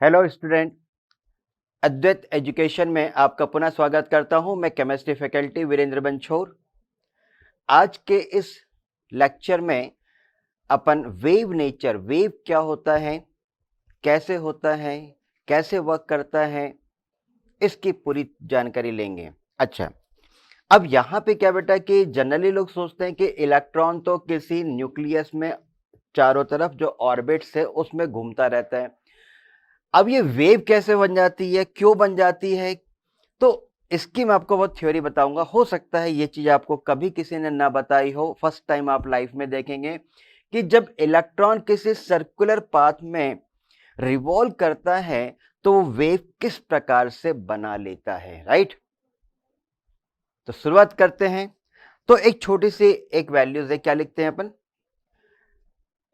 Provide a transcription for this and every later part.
Hello student, अद्वैत education में आपका पुनः स्वागत करता हूं। मैं केमिस्ट्री फैकल्टी वीरेंद्र बंछोर। आज के इस लेक्चर में अपन वेव नेचर, वेव क्या होता है, कैसे वर्क करता है, इसकी पूरी जानकारी लेंगे। अच्छा, अब यहाँ पे क्या बेटा कि जनरली लोग सोचते हैं कि इलेक्ट्रॉन तो किसी न्यूक्लियस में चारों तरफ जो ऑर्बिट्स है उसमें घूमता रहता है। अब ये वेव कैसे बन जाती है, क्यों बन जाती है, तो इसकी मैं आपको बहुत थ्योरी बताऊंगा। हो सकता है ये चीज आपको कभी किसी ने ना बताई हो, फर्स्ट टाइम आप लाइफ में देखेंगे कि जब इलेक्ट्रॉन किसी सर्कुलर पाथ में रिवॉल्व करता है तो वो वेव किस प्रकार से बना लेता है, राइट। तो शुरुआत करते हैं। तो एक छोटी सी एक वैल्यूज है, क्या लिखते हैं अपन,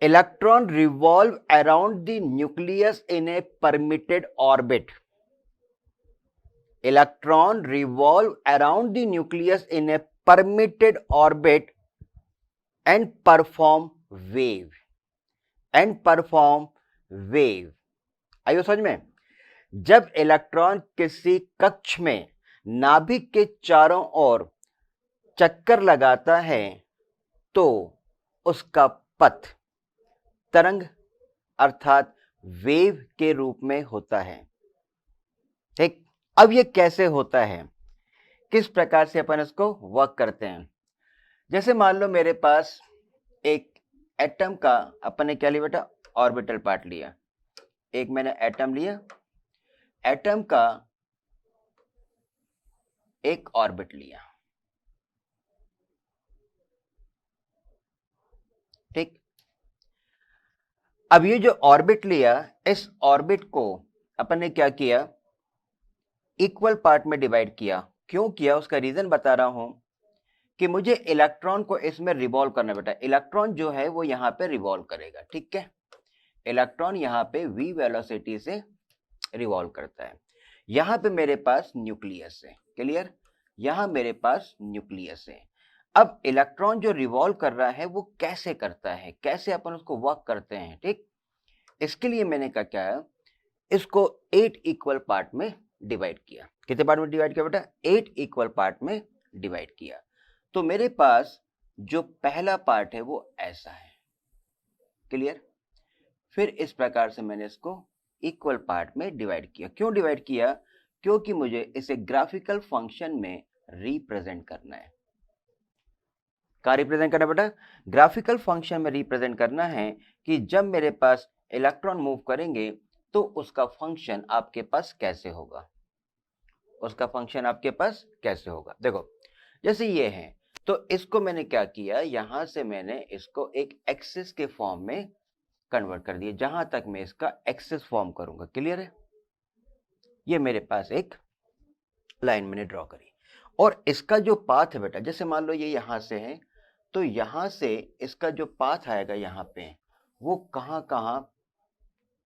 electron revolve around the nucleus in a permitted orbit. Electron revolve around the nucleus in a permitted orbit and perform wave. आइए समझ में। जब इलेक्ट्रॉन किसी कक्ष में नाभिक के चारों ओर चक्कर लगाता है तो उसका पथ तरंग अर्थात वेव के रूप में होता है। ठीक, अब ये कैसे होता है, किस प्रकार से अपन इसको वर्क करते हैं। जैसे मान लो मेरे पास एक एटम का, अपन ने क्या लिया बेटा, ऑर्बिटल पार्ट लिया। एक मैंने एटम लिया, एटम का एक ऑर्बिट लिया। ठीक, अब ये जो ऑर्बिट लिया, इस ऑर्बिट को अपन ने क्या किया, इक्वल पार्ट में डिवाइड किया। क्यों किया उसका रीजन बता रहा हूं कि मुझे इलेक्ट्रॉन को इसमें रिवॉल्व करना बेटा। इलेक्ट्रॉन जो है वो यहां पे रिवॉल्व करेगा, ठीक है। इलेक्ट्रॉन यहां पे v वेलोसिटी से रिवॉल्व करता है। यहां पे मेरे पास न्यूक्लियस है, क्लियर। यहां मेरे पास न्यूक्लियस है। अब इलेक्ट्रॉन जो रिवॉल्व कर रहा है वो कैसे करता है, कैसे अपन उसको वर्क करते हैं, ठीक। इसके लिए मैंने क्या है, इसको 8 इक्वल पार्ट में डिवाइड किया। कितने पार्ट में डिवाइड किया बेटा, 8 इक्वल पार्ट में डिवाइड किया। तो मेरे पास जो पहला पार्ट है वो ऐसा है, क्लियर। फिर इस प्रकार से मैंने इसको इक्वल पार्ट में डिवाइड किया। क्यों डिवाइड किया, क्योंकि मुझे इसे ग्राफिकल फंक्शन में रिप्रेजेंट करना है। क्या रिप्रेजेंट करना बेटा, ग्राफिकल फंक्शन में रिप्रेजेंट करना है कि जब मेरे पास इलेक्ट्रॉन मूव करेंगे तो उसका फंक्शन आपके पास कैसे होगा, देखो जैसे ये है, तो इसको मैंने क्या किया, यहां से मैंने इसको एक एक्सिस के फॉर्म में कन्वर्ट कर दिया। जहां तक मैं इसका एक्सिस फॉर्म करूंगा, क्लियर है। ये मेरे पास एक लाइन मैंने ड्रॉ करी और इसका जो पाथ है बेटा, जैसे मान लो ये यहां से है, तो यहां से इसका जो पाथ आएगा यहां पे, वो कहां कहां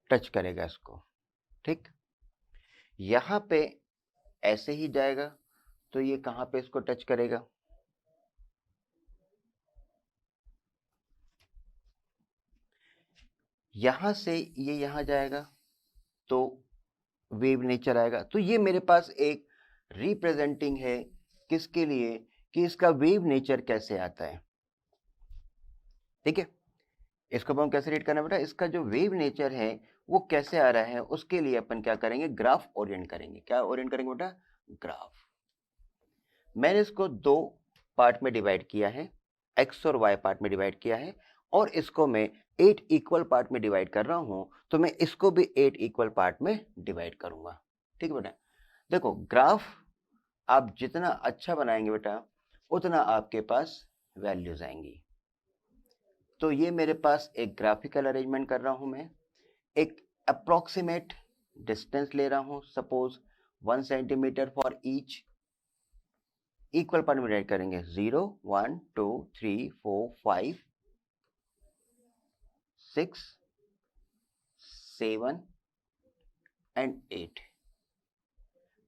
टच करेगा इसको, ठीक। यहां पे ऐसे ही जाएगा, तो ये कहां पे इसको टच करेगा, यहां से ये यहां जाएगा तो वेव नेचर आएगा। तो ये मेरे पास एक रिप्रेजेंटिंग है किसके लिए, कि इसका वेव नेचर कैसे आता है, ठीक है। इसको अपन कैसे रीड करना बेटा, इसका जो वेव नेचर है वो कैसे आ रहा है, उसके लिए अपन क्या करेंगे, ग्राफ ओरिएंट करेंगे। क्या ओरिएंट करेंगे बेटा, ग्राफ। मैंने इसको दो पार्ट में डिवाइड किया है, एक्स और वाई पार्ट में डिवाइड किया है, और इसको मैं 8 इक्वल पार्ट में डिवाइड कर रहा हूं, तो मैं इसको भी 8 इक्वल पार्ट में डिवाइड करूंगा, ठीक है बेटा। देखो ग्राफ आप जितना अच्छा बनाएंगे बेटा, उतना आपके पास वैल्यूज आएंगी। तो ये मेरे पास एक ग्राफिकल अरेंजमेंट कर रहा हूं मैं, एक अप्रोक्सीमेट डिस्टेंस ले रहा हूं, suppose 1 centimetre for each. Equal part में डिवाइड करेंगे, 0 1 2 3 4 5 6 7 एंड 8।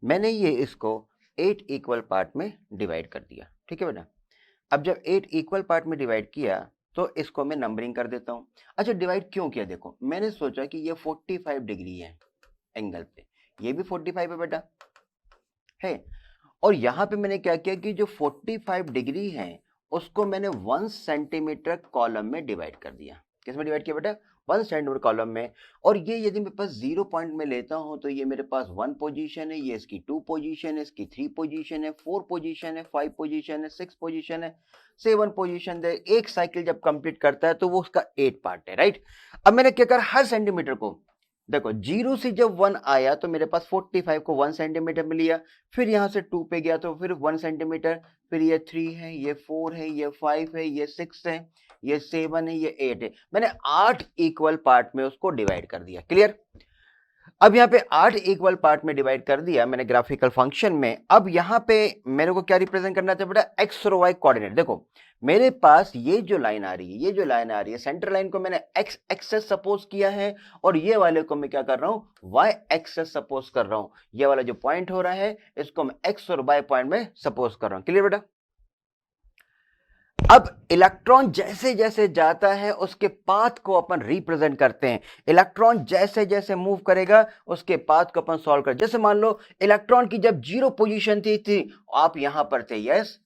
मैंने ये इसको 8 इक्वल पार्ट में डिवाइड कर दिया, ठीक है बेटा। अब जब 8 इक्वल पार्ट में डिवाइड किया तो इसको मैं नंबरिंग कर देता हूं। अच्छा, डिवाइड क्यों किया, देखो मैंने सोचा कि ये 45 डिग्री है, एंगल पे, ये भी 45 है बेटा है। और यहां पे मैंने क्या किया कि जो 45 डिग्री है उसको मैंने 1 सेंटीमीटर कॉलम में डिवाइड कर दिया। किस में डिवाइड किया बेटा? 1 सेंटीमीटर कॉलम में। और ये यदि मेरे पास 0 पॉइंट में लेता हूं तो ये मेरे पास 1 पोजीशन है, ये इसकी 2 पोजीशन है, इसकी 3 पोजीशन है, 4 पोजीशन है, 5 पोजीशन है, 6 पोजीशन है, 7 पोजीशन है। एक साइकिल जब कंप्लीट करता है तो वो उसका 8 पार्ट है, राइट। अब मैंने क्या करा, हर सेंटीमीटर को देखो, 0 से जब 1 आया तो मेरे पास 45 को 1 सेंटीमीटर में लिया, फिर यहां से 2 पे गया तो फिर 1 सेंटीमीटर, फिर ये 3 है, ये 4 है, ये 5 है, ये 6 है, ये 7 है, ये 8 है। मैंने 8 इक्वल पार्ट में उसको डिवाइड कर दिया। क्लियर? अब यहाँ पे 8 इक्वल पार्ट में डिवाइड कर दिया मैंने ग्राफिकल फंक्शन में। अब यहाँ पे मेरे को क्या रिप्रेजेंट करना चाहिए बेटा? एक्स और वाई कोऑर्डिनेट। देखो मेरे पास ये जो लाइन आ रही है, ये जो लाइन आ रही है, सेंटर लाइन को मैंने एक्स एक्सेस सपोज किया है और ये वाले को मैं क्या कर रहा हूं? वाई एक्सेस सपोज कर रहा हूं। ये वाला जो पॉइंट हो रहा है इसको मैं एक्स और वाई पॉइंट में सपोज कर रहा हूं। क्लियर बेटा? अब इलेक्ट्रॉन जैसे जैसे जाता है उसके पाथ को अपन रिप्रेजेंट करते हैं। इलेक्ट्रॉन जैसे जैसे मूव करेगा उसके पाथ को अपन सॉल्व कर। जैसे मान लो इलेक्ट्रॉन की जब 0 पोजीशन थी आप यहां पर थे, यस।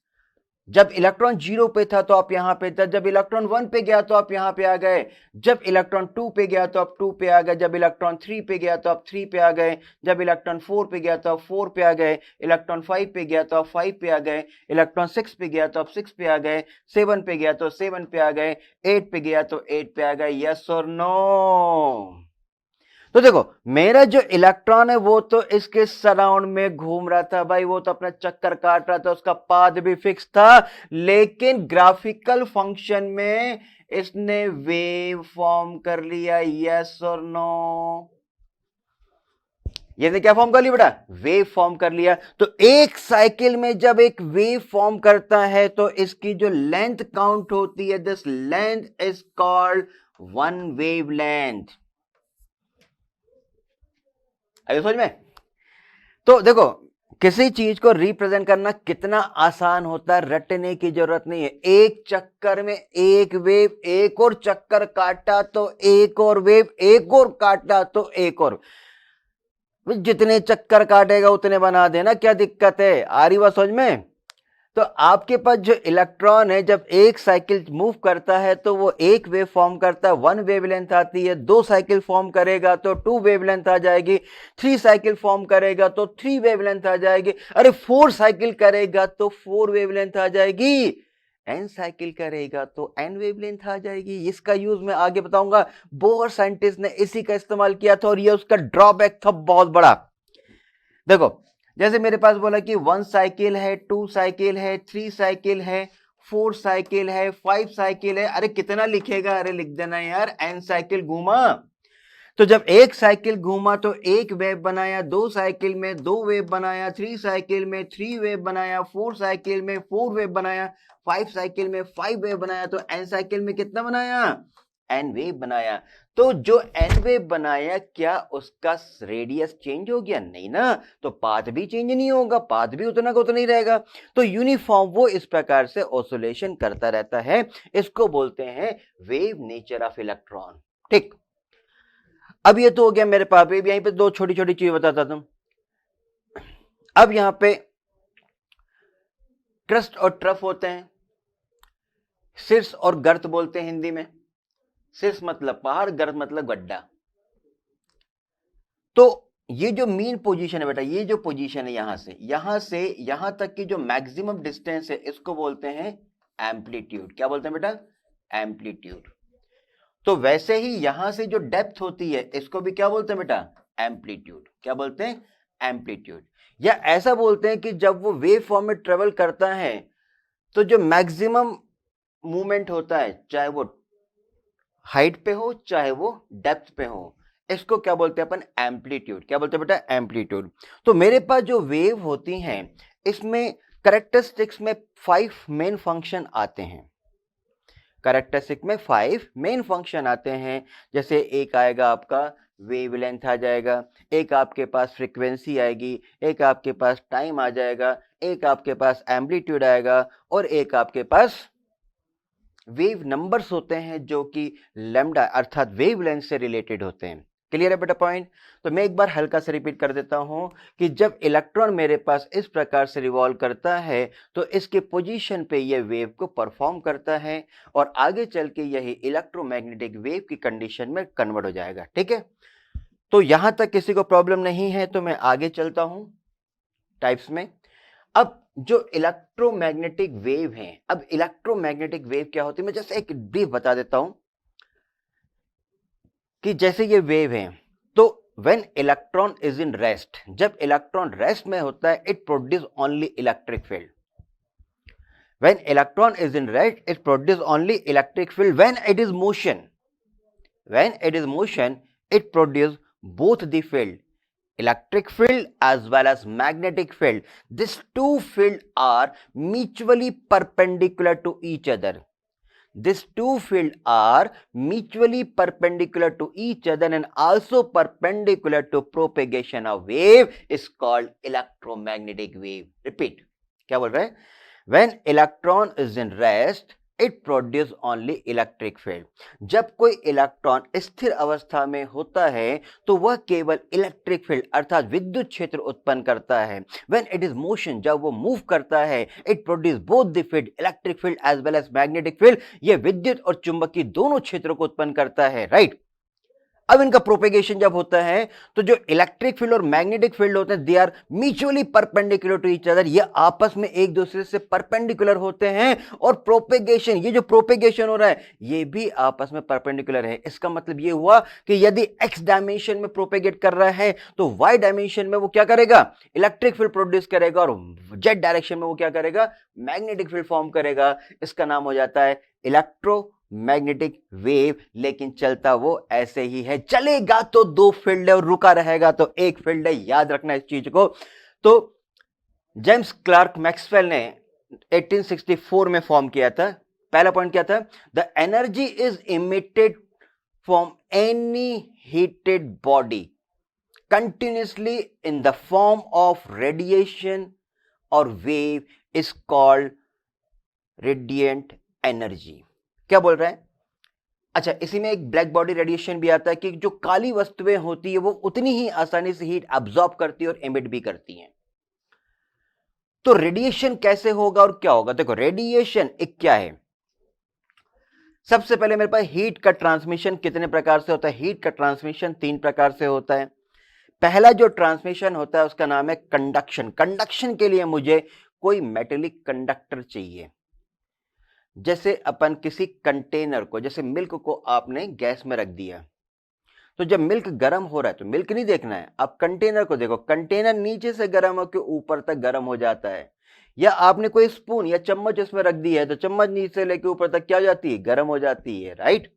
जब इलेक्ट्रॉन 0 पे था तो आप यहां पे थे। जब इलेक्ट्रॉन 1 पे गया तो आप यहां पे आ गए। जब इलेक्ट्रॉन 2 पे गया तो आप 2 पे आ गए। जब इलेक्ट्रॉन 3 पे गया तो आप 3 पे आ गए। जब इलेक्ट्रॉन 4 पे गया तो आप 4 पे आ गए। इलेक्ट्रॉन 5 पे गया तो आप 5 पे आ गए। इलेक्ट्रॉन 6 पे गया तो आप 6 पे आ गए। 7 पे गया तो 7 पे आ गए। 8 पे गया तो 8 पे आ गए। यस और नो? तो देखो मेरा जो इलेक्ट्रॉन है वो तो इसके सराउंड में घूम रहा था भाई, वो तो अपना चक्कर काट रहा था, उसका पाथ भी फिक्स था। लेकिन ग्राफिकल फंक्शन में इसने वेव फॉर्म कर लिया। यस और नो? ये क्या फॉर्म कर लिया बेटा? वेव फॉर्म कर लिया। तो एक साइकिल में जब एक वेव फॉर्म करता है तो इसकी जो लेंथ काउंट होती है, this length is called 1 wave length. आइए समझ में? तो देखो किसी चीज को रिप्रेजेंट करना कितना आसान होता है, रटने की जरूरत नहीं है। एक चक्कर में एक वेव, एक और चक्कर काटा तो एक और वेव, एक और काटा तो एक और। जितने चक्कर काटेगा उतने बना देना, क्या दिक्कत है? आ रही बात समझ में? तो आपके पास जो इलेक्ट्रॉन है जब एक साइकिल मूव करता है तो वो एक वेव फॉर्म करता है, 1 वेवलेंथ आती है। 2 साइकिल फॉर्म करेगा तो 2 वेवलेंथ आ जाएगी। 3 साइकिल फॉर्म करेगा तो 3 वेवलेंथ आ जाएगी। अरे 4 साइकिल करेगा तो 4 वेवलेंथ आ जाएगी। n साइकिल करेगा तो n वेवलेंथ आ जाएगी। इसका यूज मैं आगे बताऊंगा। बोहर साइंटिस्ट ने इसी का इस्तेमाल किया था और ये उसका ड्रॉबैक था बहुत बड़ा। देखो जैसे मेरे पास बोला कि 1 साइकिल है, 2 साइकिल है, 3 साइकिल है, 4 साइकिल है, 5 साइकिल है। अरे कितना लिखेगा? अरे लिख देना यार, n साइकिल घूमा। तो जब एक साइकिल घूमा तो एक वेव बनाया, 2 साइकिल में 2 वेव बनाया, 3 साइकिल में 3 वेव बनाया, 4 साइकिल में 4 वेव बनाया, 5 साइकिल में 5 वेव बनाया। तो n साइकिल में कितना बनाया? n वेव बनाया। तो जो n वेव बनाया क्या उसका रेडियस चेंज हो गया? नहीं ना। तो पाथ भी चेंज नहीं होगा, पाथ भी उतना का उतना ही रहेगा। तो यूनिफॉर्म वो इस प्रकार से ऑसिलेशन करता रहता है। इसको बोलते हैं वेव नेचर ऑफ इलेक्ट्रॉन। ठीक, अब ये तो हो गया मेरे पास। यहीं पे 2 छोटी छोटी चीज बताता तुम। अब यहां पे क्रस्ट और ट्रफ होते हैं। शीर्ष और गर्त बोलते हैं हिंदी में। शीर्ष मतलब पहाड़, गर्त मतलब गड्ढा। तो ये जो मीन पोजीशन है बेटा, ये जो पोजीशन है यहां से यहां तक की जो मैक्सिमम डिस्टेंस है इसको बोलते हैं एम्पलीट्यूड। क्या बोलते हैं बेटा? एम्पलीट्यूड। तो वैसे ही यहां से जो डेप्थ होती है इसको भी क्या बोलते हैं बेटा? एम्पलीट्यूड। क्या बोलते हैं? एम्पलीट्यूड। या ऐसा बोलते हैं कि जब वो वेव फॉर्म में ट्रेवल करता है तो जो मैक्सिमम मूवमेंट होता है, चाहे वो हाइट पे हो चाहे वो डेप्थ पे हो, इसको क्या बोलते हैं अपन? एम्पलीट्यूड। क्या बोलते हैं बेटा? एम्पलीट्यूड। तो मेरे पास जो वेव होती हैं इसमें कैरेक्टरिस्टिक्स में 5 मेन फंक्शन आते हैं। कैरेक्टरिस्टिक में 5 मेन फंक्शन आते हैं। जैसे एक आएगा आपका वेवलेंथ आ जाएगा, एक आपके पास फ्रीक्वेंसी आएगी, एक आपके पास टाइम आ जाएगा, एक आपके पास एम्पलीट्यूड आएगा और एक आपके पास वेव नंबर्स होते हैं जो कि लैम्डा अर्थात वेवलेंथ से रिलेटेड होते हैं। क्लियर है बेटा पॉइंट? तो मैं एक बार हल्का से रिपीट कर देता हूं कि जब इलेक्ट्रॉन मेरे पास इस प्रकार से रिवॉल्व करता है तो इसके पोजीशन पे यह वेव को परफॉर्म करता है और आगे चल के यही इलेक्ट्रोमैग्नेटिक वेव की कंडीशन में कन्वर्ट हो जाएगा। ठीक है, तो यहां तक किसी को प्रॉब्लम नहीं है तो मैं आगे चलता हूं टाइप्स में। अब जो इलेक्ट्रोमैग्नेटिक वेव है, अब इलेक्ट्रोमैग्नेटिक वेव क्या होती है मैं जैसे एक ब्रीफ बता देता हूं कि जैसे ये वेव है तो when electron is in rest, जब इलेक्ट्रॉन रेस्ट में होता है it produce only electric field. When electron is in rest it produce only electric field. When it is motion, when it is motion it produce both the field, electric field as well as magnetic field. These two fields are mutually perpendicular to each other. These two fields are mutually perpendicular to each other and also perpendicular to propagation of wave is called electromagnetic wave. Repeat. क्या बोल रहे हैं? When electron is in rest, it produce only electric field. जब कोई electron स्थिर अवस्था में होता है तो वह केवल इलेक्ट्रिक फील्ड अर्थात विद्युत क्षेत्र उत्पन्न करता है। व्हेन इट इज मोशन, जब वो मूव करता है it produce both the field, electric field as well as magnetic field. ये विद्युत और चुंबकीय दोनों क्षेत्रों को उत्पन्न करता है, राइट। अब इनका प्रोपेगेशन जब होता है तो जो इलेक्ट्रिक फील्ड और मैग्नेटिक फील्ड होते हैं they are mutually perpendicular to each other, ये आपस में एक दूसरे से परपेंडिकुलर होते हैं और प्रोपेगेशन, ये जो प्रोपेगेशन हो रहा है ये भी आपस में परपेंडिकुलर है। इसका मतलब ये हुआ कि यदि एक्स डायमेंशन में प्रोपेगेट कर रहा है तो वाई डायमेंशन में वो क्या करेगा, इलेक्ट्रिक फील्ड प्रोड्यूस करेगा और जेड डायरेक्शन में वो क्या करेगा, मैग्नेटिक फील्ड फॉर्म करेगा। इसका नाम हो जाता है इलेक्ट्रो मैग्नेटिक वेव। लेकिन चलता वो ऐसे ही है, चलेगा तो दो फील्ड है और रुका रहेगा तो एक फील्ड है, याद रखना इस चीज को। तो जेम्स क्लार्क मैक्सवेल ने 1864 में फॉर्म किया था। पहला पॉइंट क्या था, the energy is emitted from any heated body continuously in the form of radiation और wave is called radiant energy. क्या बोल रहा है? अच्छा, इसी में एक ब्लैक बॉडी रेडिएशन भी आता है कि जो काली वस्तुएं होती है वो उतनी ही आसानी से हीट अब्सॉर्ब करती है और एमिट भी करती हैं। तो रेडिएशन कैसे होगा और क्या होगा? देखो रेडिएशन एक क्या है, सबसे पहले मेरे पास हीट का ट्रांसमिशन कितने प्रकार से होता है? हीट का ट्रांसमिशन 3 प्रकार से होता है। पहला जो ट्रांसमिशन होता है उसका नाम है कंडक्शन। कंडक्शन के लिए मुझे कोई मेटेलिक कंडक्टर चाहिए। जैसे अपन किसी कंटेनर को, जैसे मिल्क को आपने गैस में रख दिया तो जब मिल्क गर्म हो रहा है तो मिल्क नहीं देखना है, आप कंटेनर को देखो, कंटेनर नीचे से गर्म होकर ऊपर तक गर्म हो जाता है। या आपने कोई स्पून या चम्मच उसमें रख दी है तो चम्मच नीचे लेके ऊपर तक क्या हो जाती है, गर्म हो जाती है, राइट।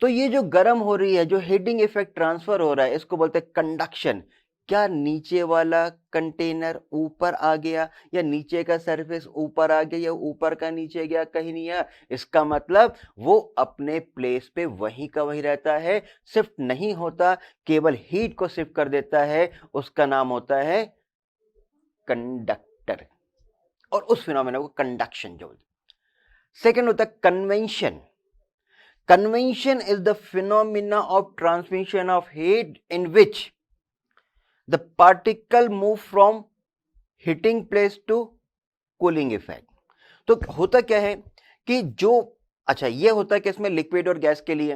तो ये जो गर्म हो रही है, जो हीटिंग इफेक्ट ट्रांसफर हो रहा है, इसको बोलते हैं कंडक्शन। क्या नीचे वाला कंटेनर ऊपर आ गया या नीचे का सरफेस ऊपर आ गया या ऊपर का नीचे गया, कहीं नहीं आया। इसका मतलब वो अपने प्लेस पे वहीं का वहीं रहता है, शिफ्ट नहीं होता, केवल हीट को शिफ्ट कर देता है। उसका नाम होता है कंडक्टर और उस फिनोमेना को कंडक्शन जो। सेकेंड होता है convention. Convection is the phenomena of transmission of heat in which the particle move from heating place to cooling effect। तो होता क्या है कि जो, अच्छा ये होता है कि इसमें लिक्विड और गैस के लिए,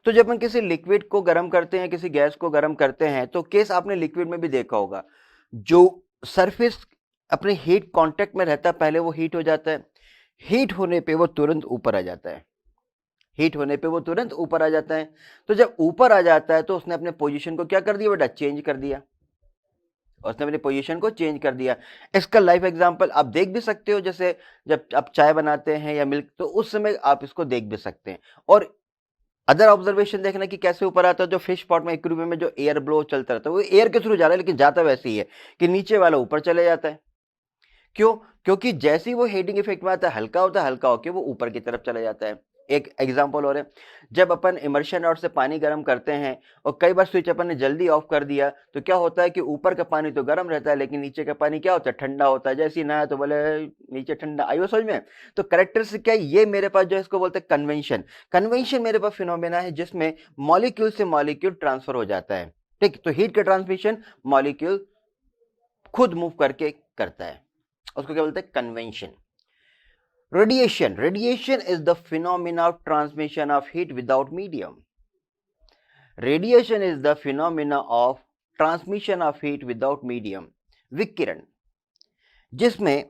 तो जब हम किसी लिक्विड को गर्म करते हैं, किसी गैस को गर्म करते हैं तो केस आपने लिक्विड में भी देखा होगा, जो सरफेस अपने हीट कांटेक्ट में रहता है पहले वो हीट हो जाता है, हीट होने पे वो तुरंत ऊपर आ जाता है, हीट होने पे वो तुरंत ऊपर आ जाता है। तो जब ऊपर आ जाता है तो उसने अपने पोजीशन को क्या कर दिया बेटा, चेंज कर दिया, उसने अपने पोजीशन को चेंज कर दिया। इसका लाइव एग्जांपल आप देख भी सकते हो, जैसे जब आप चाय बनाते हैं या मिल्क, तो उस समय आप इसको देख भी सकते हैं। और अदर ऑब्जर्वेशन देखना कि कैसे ऊपर आता है, जो फिश पॉट में एक्वेरियम में जो एयर ब्लो चलता रहता है वो एयर के थ्रू जा रहा है, लेकिन जाता वैसे ही है कि नीचे वाला ऊपर चले जाता है। क्यों? क्योंकि जैसे ही वो हीटिंग इफेक्ट में आता है, हल्का होता है, हल्का होकर वो ऊपर की तरफ चला जाता है। एक एग्जांपल और है, जब अपन इमर्शन रॉड से पानी गर्म करते हैं और कई बार स्विच अपन ने जल्दी ऑफ कर दिया तो क्या होता है कि ऊपर का पानी तो गर्म रहता है लेकिन नीचे का पानी क्या होता है, ठंडा होता है। जैसे ही नहाया तो बोले नीचे ठंडा, आइयो समझ में। तो कैरेक्टरिस्टिक क्या है, ये मेरे पास जो इसको बोलते हैं कन्वेंशन। कन्वेंशन मेरे पास फिनोमेना है जिसमें मॉलिक्यूल से मॉलिक्यूल ट्रांसफर हो जाता है, ठीक। तो हीट का ट्रांसमिशन मॉलिक्यूल खुद मूव करके करता है, उसको क्या बोलते हैं, convention. Radiation is the phenomena of transmission of heat without medium. Radiation is the phenomena of transmission of heat without medium. विकिरण, जिसमें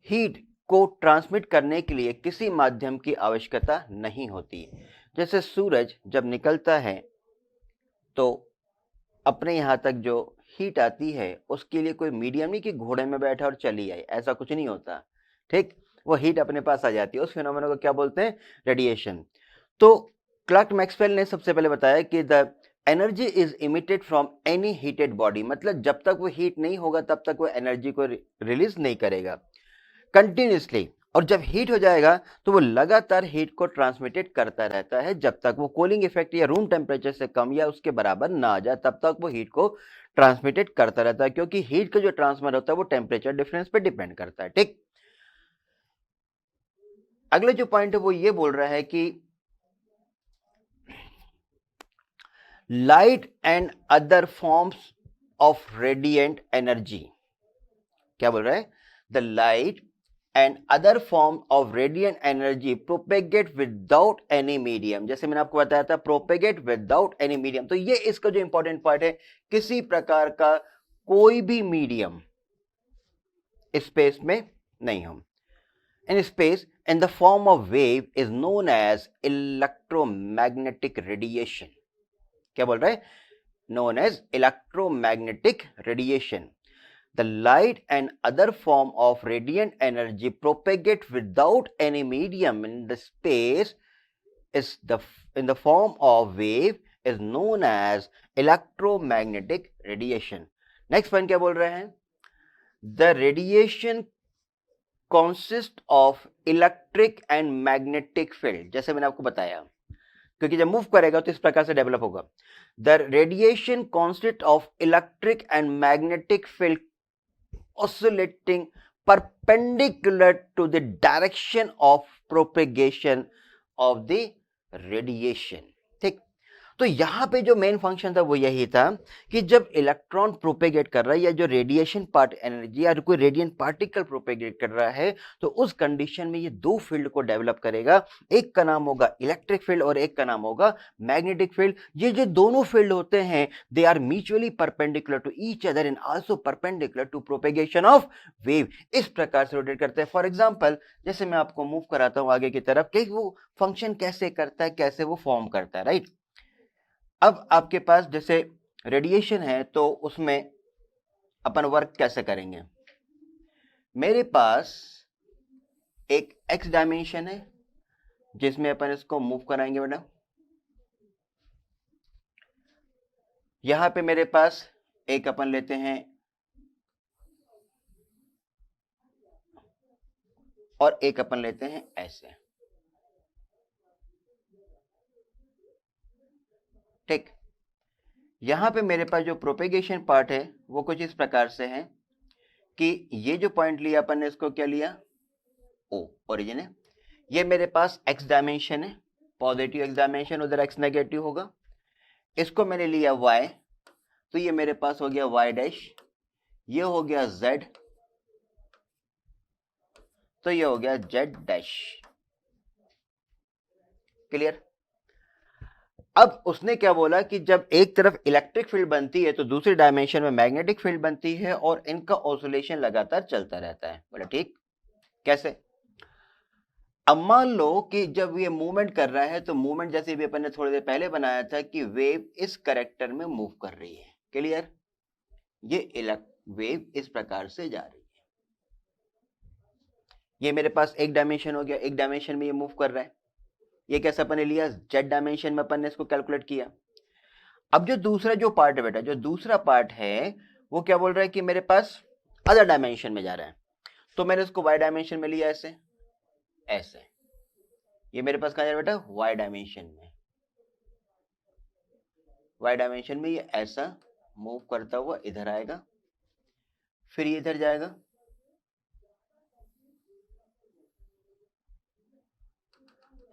हीट को ट्रांसमिट करने के लिए किसी माध्यम की आवश्यकता नहीं होती। जैसे सूरज जब निकलता है तो अपने यहाँ तक जो हीट आती है उसके लिए कोई मीडियम नहीं कि घोड़े में बैठा और चली आई, ऐसा कुछ नहीं होता, ठीक। वो हीट अपने पास आ जाती है, उस फिनोमेना को क्या बोलते हैं, रेडिएशन। तो क्लार्क मैक्सवेल ने सबसे पहले बताया कि the energy is emitted from any heated body, मतलब जब तक वो हीट नहीं होगा तब तक वो एनर्जी को रिलीज नहीं करेगा कंटिन्यूसली, और जब हीट हो जाएगा तो वो लगातार हीट को ट्रांसमिटेड करता रहता है जब तक वो कूलिंग इफेक्ट या रूम टेम्परेचर से कम या उसके बराबर ना आ जाए, तब तक वो हीट को ट्रांसमिटेड करता रहता है, क्योंकि हीट का जो ट्रांसफर होता है वो टेम्परेचर डिफरेंस पे डिपेंड करता है, ठीक। अगला जो पॉइंट है वो ये बोल रहा है कि light and other forms of radiant energy, क्या बोल रहा है, the light and other form of radiant energy propagate without any medium. जैसे मैंने आपको बताया था प्रोपेगेट विदाउट एनी मीडियम, तो ये इसका जो इंपॉर्टेंट पार्ट है, किसी प्रकार का कोई भी मीडियम स्पेस में नहीं हो। In space, in the form of wave, is known as electromagnetic radiation. क्या बोल रहा है, known as electromagnetic radiation. The light and other form of radiant energy propagate without any medium in the space is in the form of wave is known as electromagnetic radiation. Next point क्या बोल रहे हैं, the radiation consist of electric and magnetic field. जैसे मैंने आपको बताया, क्योंकि जब मूव करेगा तो इस प्रकार से डेवलप होगा। The radiation consist of electric and magnetic field oscillating perpendicular to the direction of propagation of the radiation, ठीक। तो यहां पे जो मेन फंक्शन था वो यही था कि जब इलेक्ट्रॉन प्रोपेगेट कर रहा है या जो रेडिएशन पार्ट एनर्जी या कोई रेडिएंट पार्टिकल प्रोपेगेट कर रहा है, तो उस कंडीशन में ये दो फील्ड को डेवलप करेगा। एक का नाम होगा इलेक्ट्रिक फील्ड और एक का नाम होगा मैग्नेटिक फील्ड। ये जो दोनों फील्ड होते हैं they are mutually perpendicular to each other and also perpendicular to propagation of wave. इस प्रकार से रोटेट करते हैं। फॉर एग्जाम्पल, जैसे मैं आपको मूव कराता हूं आगे की तरफ कि वो फंक्शन कैसे करता है, कैसे वो फॉर्म करता है, राइट। अब आपके पास जैसे रेडिएशन है तो उसमें अपन वर्क कैसे करेंगे, मेरे पास एक एक्स डायमेंशन है जिसमें अपन इसको मूव कराएंगे बेटा। यहां पे मेरे पास एक अपन लेते हैं और एक अपन लेते हैं ऐसे, ठीक। यहां पे मेरे पास जो प्रोपेगेशन पार्ट है वो कुछ इस प्रकार से है कि ये जो पॉइंट लिया अपन ने इसको क्या लिया, ओ ओरिजिन है। ये मेरे पास एक्स डायमेंशन है, पॉजिटिव एक्स डायमेंशन, उधर एक्स नेगेटिव होगा। इसको मैंने लिया वाई, तो ये मेरे पास हो गया वाई डैश, ये हो गया जेड, तो ये हो गया जेड डैश। क्लियर। अब उसने क्या बोला कि जब एक तरफ इलेक्ट्रिक फील्ड बनती है तो दूसरी डायमेंशन में मैग्नेटिक फील्ड बनती है और इनका ऑसिलेशन लगातार चलता रहता है। बोला ठीक, कैसे। अब मान लो कि जब ये मूवमेंट कर रहा है तो मूवमेंट जैसे भी अपन ने थोड़ी देर पहले बनाया था कि वेव इस कैरेक्टर में मूव कर रही है। क्लियर। ये वेव इस प्रकार से जा रही है। ये मेरे पास एक डायमेंशन हो गया, एक डायमेंशन में ये मूव कर रहा है। ये कैसे अपन ने लिया, जेड डायमेंशन में अपन ने इसको कैलकुलेट किया। अब जो दूसरा जो पार्ट है बेटा, जो दूसरा पार्ट है वो क्या बोल रहा है कि मेरे पास अदर डायमेंशन में जा रहा है, तो मैंने इसको वाई डायमेंशन में लिया ऐसे ऐसे। ये मेरे पास कहाँ जा रहा है बेटा, वाई डायमेंशन में। वाई डायमेंशन में ये ऐसा मूव करता हुआ इधर आएगा, फिर ये इधर जाएगा,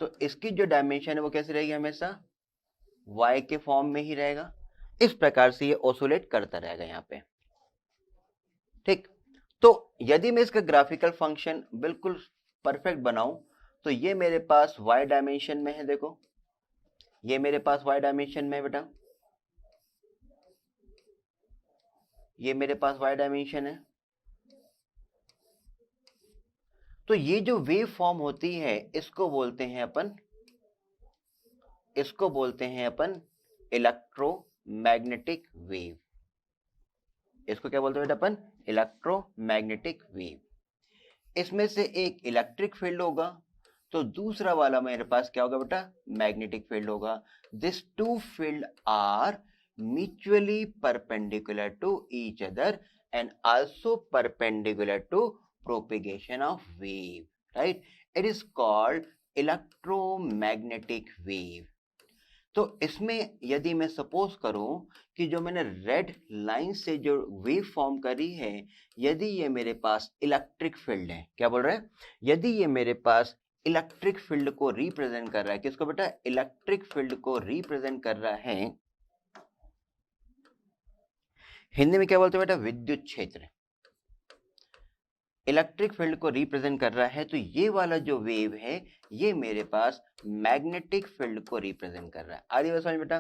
तो इसकी जो डायमेंशन है वो कैसे रहेगी, हमेशा y के फॉर्म में ही रहेगा। इस प्रकार से ये ऑसोलेट करता रहेगा यहाँ पे, ठीक। तो यदि मैं इसका ग्राफिकल फंक्शन बिल्कुल परफेक्ट बनाऊं तो ये मेरे पास y डायमेंशन में है, देखो ये मेरे पास y डायमेंशन में है बेटा, ये मेरे पास y डायमेंशन है। तो ये जो वेव फॉर्म होती है इसको बोलते हैं अपन इलेक्ट्रोमैग्नेटिक वेव। इसको क्या बोलते हैं बेटा अपन, इलेक्ट्रोमैग्नेटिक वेव। इसमें से एक इलेक्ट्रिक फील्ड होगा तो दूसरा वाला मेरे पास क्या होगा बेटा, मैग्नेटिक फील्ड होगा। This two field are mutually perpendicular to each other and also perpendicular to propagation of wave, right. It is called electromagnetic wave. तो इसमें यदि मैं सपोज करूं कि जो मैंने रेड लाइन से जो वेव फॉर्म करी है, यदि ये मेरे पास इलेक्ट्रिक फील्ड है, क्या बोल रहा है, यदि ये मेरे पास इलेक्ट्रिक फील्ड को रिप्रेजेंट कर रहा है, किसको बेटा, इलेक्ट्रिक फील्ड को रिप्रेजेंट कर रहा है, हिंदी में क्या बोलते हैं बेटा, विद्युत क्षेत्र, इलेक्ट्रिक फील्ड को रिप्रेजेंट कर रहा है, तो ये वाला जो वेव है ये मेरे पास मैग्नेटिक फील्ड को रिप्रेजेंट कर रहा है। आदि बात समझ बेटा।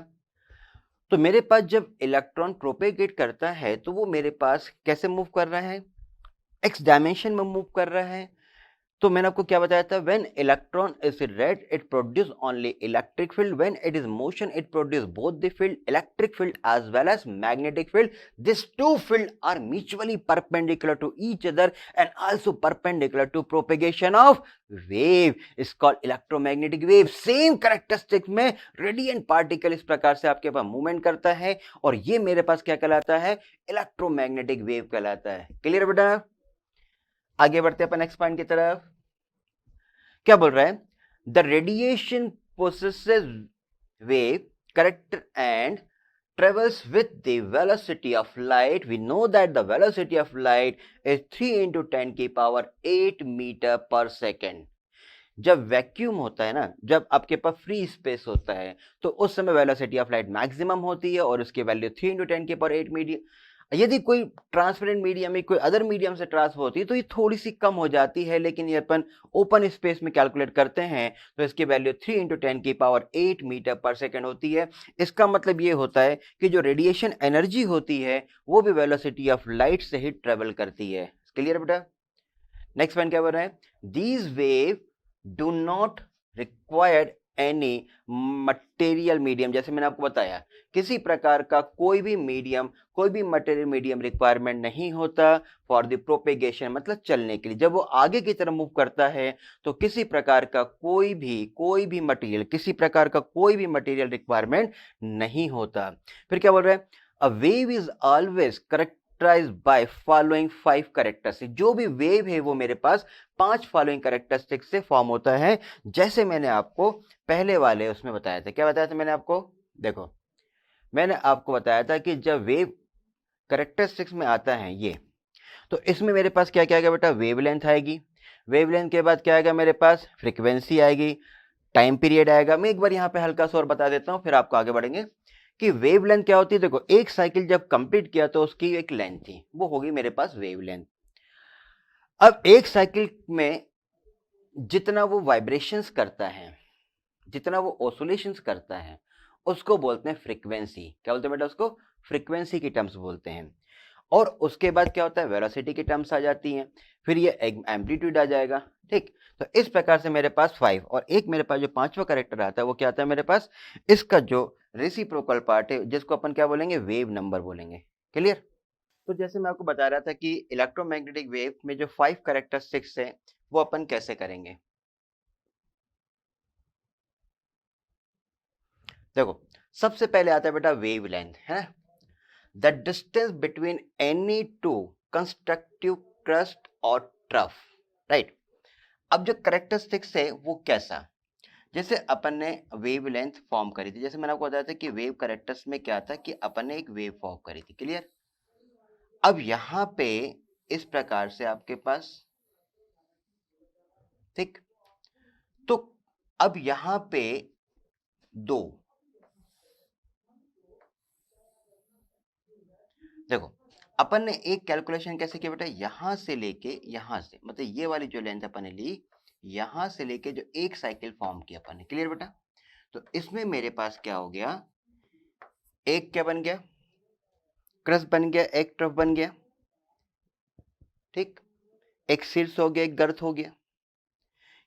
तो मेरे पास जब इलेक्ट्रॉन प्रोपेगेट करता है तो वो मेरे पास कैसे मूव कर रहा है, एक्स डायमेंशन में मूव कर रहा है। तो मैंने आपको क्या बताया था, when electron is rest it produce only electric field, when it is motion it produce both the field, electric field as well as magnetic field. This two field are mutually perpendicular to each other and also perpendicular to propagation of wave, is called electromagnetic wave. Same characteristic में radiant particle इस प्रकार से आपके पास movement करता है और ये मेरे पास क्या कहलाता है, इलेक्ट्रोमैग्नेटिक वेव कहलाता है। क्लियर बेटा। आगे बढ़ते अपन नेक्स्ट पॉइंट की तरफ। क्या बोल रहा है, the radiation possesses wave character and travels with the velocity of light. We know that the velocity of light is 3 into 10 की power 8 मीटर पर सेकेंड। जब वैक्यूम होता है ना, जब आपके पास फ्री स्पेस होता है तो उस समय वेलोसिटी ऑफ लाइट मैक्सिमम होती है और उसकी वैल्यू 3 into 10 की पावर 8 मीडियम। यदि कोई ट्रांसपेरेंट मीडियम में कोई अदर मीडियम से ट्रांसफर होती है तो ये थोड़ी सी कम हो जाती है, लेकिन ये अपन ओपन स्पेस में कैलकुलेट करते हैं तो इसकी वैल्यू 3 into 10 की पावर 8 मीटर पर सेकेंड होती है। इसका मतलब ये होता है कि जो रेडिएशन एनर्जी होती है वो भी वेलोसिटी ऑफ लाइट से ही ट्रेवल करती है। क्लियर बेटा। नेक्स्ट पॉइंट क्या बोल रहा है, these wave do not required any material medium. जैसे मैंने आपको बताया किसी प्रकार का कोई भी मीडियम, कोई भी मटेरियल मीडियम रिक्वायरमेंट नहीं होता फॉर द प्रोपेगेशन, मतलब चलने के लिए। जब वो आगे की तरफ मूव करता है तो किसी प्रकार का कोई भी मटेरियल, किसी प्रकार का कोई भी मटेरियल रिक्वायरमेंट नहीं होता। फिर क्या बोल रहा है, a wave is always characterised by following 5 characteristic. जो भी वेव है वो मेरे पास 5 फॉलोइंग कैरेक्टरिस्टिक से फॉर्म होता है। जैसे मैंने आपको पहले वाले उसमें बताया था, क्या बताया था मैंने आपको, देखो मैंने आपको बताया था कि जब वेव कैरेक्टरिस्टिक्स में आता है ये, तो इसमें मेरे पास क्या क्या आएगा बेटा, वेवलेंथ आएगी, वेवलेंथ के बाद क्या आएगा मेरे पास, फ्रीक्वेंसी आएगी, टाइम पीरियड आएगा। मैं एक बार यहाँ पे हल्का सा और बता देता हूँ फिर आपको आगे बढ़ेंगे कि वेवलेंथ क्या होती है। देखो एक साइकिल जब कंप्लीट किया तो उसकी एक लेंथ थी, वो होगी मेरे पास वेवलेंथ। अब एक साइकिल में जितना वो वाइब्रेशंस करता है, जितना वो ऑसिलेशंस करता है, उसको बोलते हैं फ्रीक्वेंसी। क्या बोलते हैं बेटा, उसको फ्रीक्वेंसी की टर्म्स बोलते हैं। और उसके बाद क्या होता है, वेलोसिटी की टर्म्स आ जाती हैं, फिर ये एम्पलीट्यूड आ जाएगा, ठीक। तो इस प्रकार से मेरे पास 5 और एक मेरे पास जो 5वां कैरेक्टर आता है वो क्या आता है मेरे पास, इसका जो रेसिप्रोकल पार्ट है जिसको अपन क्या बोलेंगे, वेव नंबर बोलेंगे। क्लियर। तो जैसे मैं आपको बता रहा था कि इलेक्ट्रोमैग्नेटिक वेव में जो 5 कैरेक्टरिस्टिक्स है वो अपन कैसे करेंगे। देखो सबसे पहले आता है बेटा वेव लेंथ, है the distance between any two constructive crust और ट्रफ, राइट। अब जो कैरेक्टरिस्टिक्स है वो कैसा, जैसे अपन ने वेवलेंथ फॉर्म करी थी, जैसे मैंने आपको बताया था कि वेव करेक्टर्स में क्या था कि अपन ने एक वेव फॉर्म करी थी, क्लियर। अब यहां पे इस प्रकार से आपके पास, ठीक, तो अब यहां पे दो, देखो अपन ने एक कैलकुलेशन कैसे किया बेटा, यहां से लेके यहां से, मतलब ये वाली जो लेंथ अपन ने ली, यहां से लेके जो एक साइकिल फॉर्म किया अपन ने, क्लियर बेटा। तो इसमें मेरे पास क्या हो गया, एक क्या बन गया, क्रस्ट बन गया, एक ट्रफ बन गया, ठीक, एक शीर्ष हो गया, एक गर्त हो गया।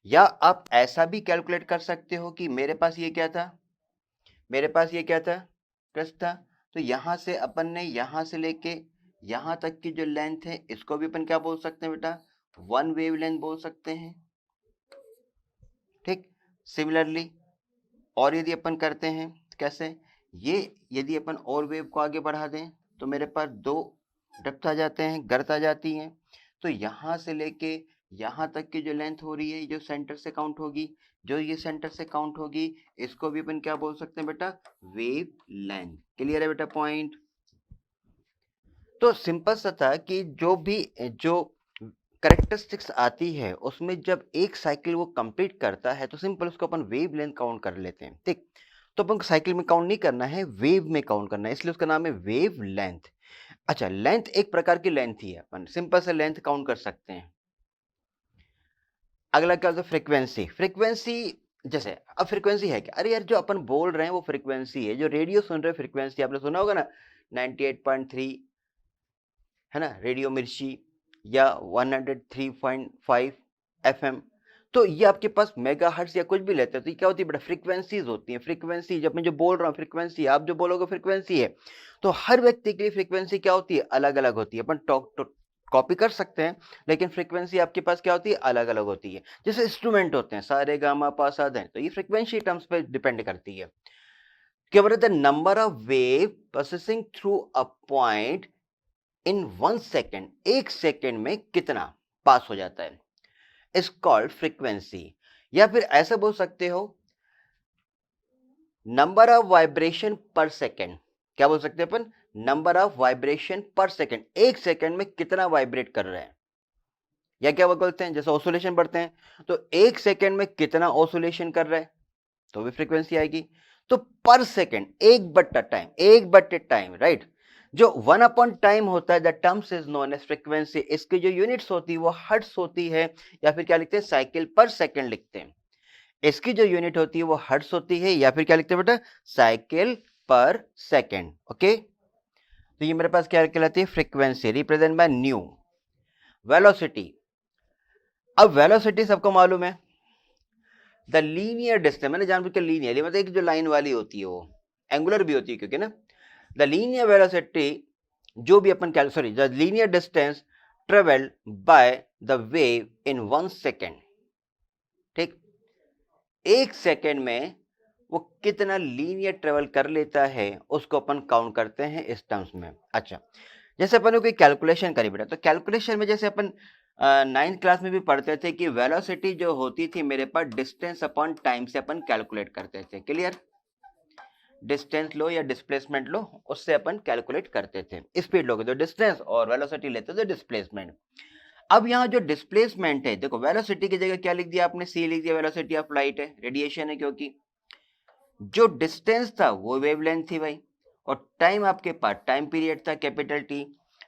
या आप ऐसा भी कैलकुलेट कर सकते हो कि मेरे पास ये क्या था, मेरे पास ये क्या था, क्रस्ट था। तो यहां से अपन ने यहां से लेके यहां तक की जो लेंथ है, इसको भी अपन क्या बोल सकते हैं बेटा, वन वेव लेंथ बोल सकते हैं, ठीक। सिमिलरली और यदि अपन करते हैं कैसे, ये यदि अपन और वेव को आगे बढ़ा दें तो मेरे पास दो डेप्थ आ जाते हैं, गर्त आ जाती हैं। तो यहां से लेके यहां तक की जो लेंथ हो रही है, जो सेंटर से काउंट होगी, जो ये सेंटर से काउंट होगी, इसको भी अपन क्या बोल सकते हैं बेटा, वेव लेंथ। क्लियर है बेटा पॉइंट। तो सिंपल सा था कि जो करेक्टरिस्टिक्स आती है उसमें जब एक साइकिल वो कंप्लीट करता है तो सिंपल उसको अपन वेव लेंथ काउंट कर लेते हैं, ठीक। तो अपन को साइकिल में काउंट नहीं करना है, वेव में काउंट करना है, इसलिए उसका नाम है वेव लेंथ। अच्छा, लेंथ एक प्रकार की लेंथ ही है, अपन सिंपल से लेंथ काउंट कर सकते हैं। अगला क्या होता है, फ्रीक्वेंसी। फ्रीक्वेंसी जैसे, अब फ्रीक्वेंसी है क्या, अरे यार जो अपन बोल रहे हैं वो फ्रीक्वेंसी है, जो रेडियो सुन रहे हैं फ्रीक्वेंसी, आपने सुना होगा ना 98.3, है ना, रेडियो मिर्ची, या 103.5 एफएम। तो ये आपके पास मेगाहर्ट्ज या कुछ भी लेते हैं, तो ये क्या होती है बेटा, फ्रीक्वेंसीज होती हैं। फ्रीक्वेंसी जब मैं जो बोल रहा हूँ फ्रीक्वेंसी, आप जो बोलोगे फ्रीक्वेंसी है, तो हर व्यक्ति के लिए फ्रीक्वेंसी क्या होती है, अलग अलग होती है। अपन कॉपी कर सकते हैं, लेकिन फ्रीक्वेंसी आपके पास क्या होती है, अलग अलग होती है। जैसे इंस्ट्रूमेंट होते हैं, सारे गामा पा सा धा, तो ये फ्रीक्वेंसी टर्म्स पे डिपेंड करती है। क्या बोलते हैं, the number of wave processing through a point in 1 second, एक सेकेंड में कितना पास हो जाता है, इज कॉल्ड फ्रीक्वेंसी। या फिर ऐसा बोल सकते हो, नंबर ऑफ वाइब्रेशन पर सेकेंड। क्या बोल सकते हैं अपन, नंबर ऑफ वाइब्रेशन पर सेकेंड, एक सेकेंड में कितना वाइब्रेट कर रहे हैं। या क्या बोलते हैं, जैसे ऑसोलेशन बढ़ते हैं, तो एक सेकेंड में कितना ऑसोलेशन कर रहे हैं, तो भी फ्रीक्वेंसी आएगी। तो पर सेकेंड, एक बट्टा टाइम, एक बट्टे टाइम, राइट। जो 1 अपॉन टाइम होता है, the terms is known as frequency. इसकी जो यूनिट्स होती है वो हर्ट्ज होती है, या फिर क्या लिखते हैं, साइकिल पर सेकेंड लिखते हैं। इसकी जो यूनिट होती है वो हर्ट्ज होती है, या फिर क्या लिखते हैं बेटा, साइकिल पर सेकेंड। ओके, तो ये मेरे पास क्या कहलाती है, frequency, represent by new. Velocity, अब वेलोसिटी सबको मालूम है, द लीनियर डिस्टेंस, मैंने जानबूझ के लीनियर, मतलब एक जो लाइन वाली होती है वो एंगुलर भी होती है, क्योंकि ना द लीनियर वेलोसिटी, जो भी अपन sorry, the linear distance travelled by the wave in 1 second, ठीक। एक सेकेंड में वो कितना लीनियर ट्रेवल कर लेता है, उसको अपन काउंट करते हैं इस टर्म्स में। अच्छा, जैसे अपन ने कोई कैलकुलेशन करी बेटा, तो कैलकुलेशन में जैसे अपन 9th क्लास में भी पढ़ते थे कि वेलोसिटी जो होती थी मेरे पास डिस्टेंस अपॉन टाइम से अपन कैलकुलेट करते थे, क्लियर। डिस्टेंस लो या डिस्प्लेसमेंट लो, उससे अपन कैलकुलेट करते थे। स्पीड लोगे तो डिस्टेंस, और वेलोसिटी लेते थे डिस्प्लेसमेंट। अब यहाँ जो डिस्प्लेसमेंट है, देखो वेलोसिटी की जगह क्या लिख दिया आपने, सी लिख दिया, वेलोसिटी ऑफ लाइट है, रेडिएशन है, क्योंकि जो डिस्टेंस था वो वेवलेंथ थी भाई, और टाइम आपके पास टाइम पीरियड था, capital T.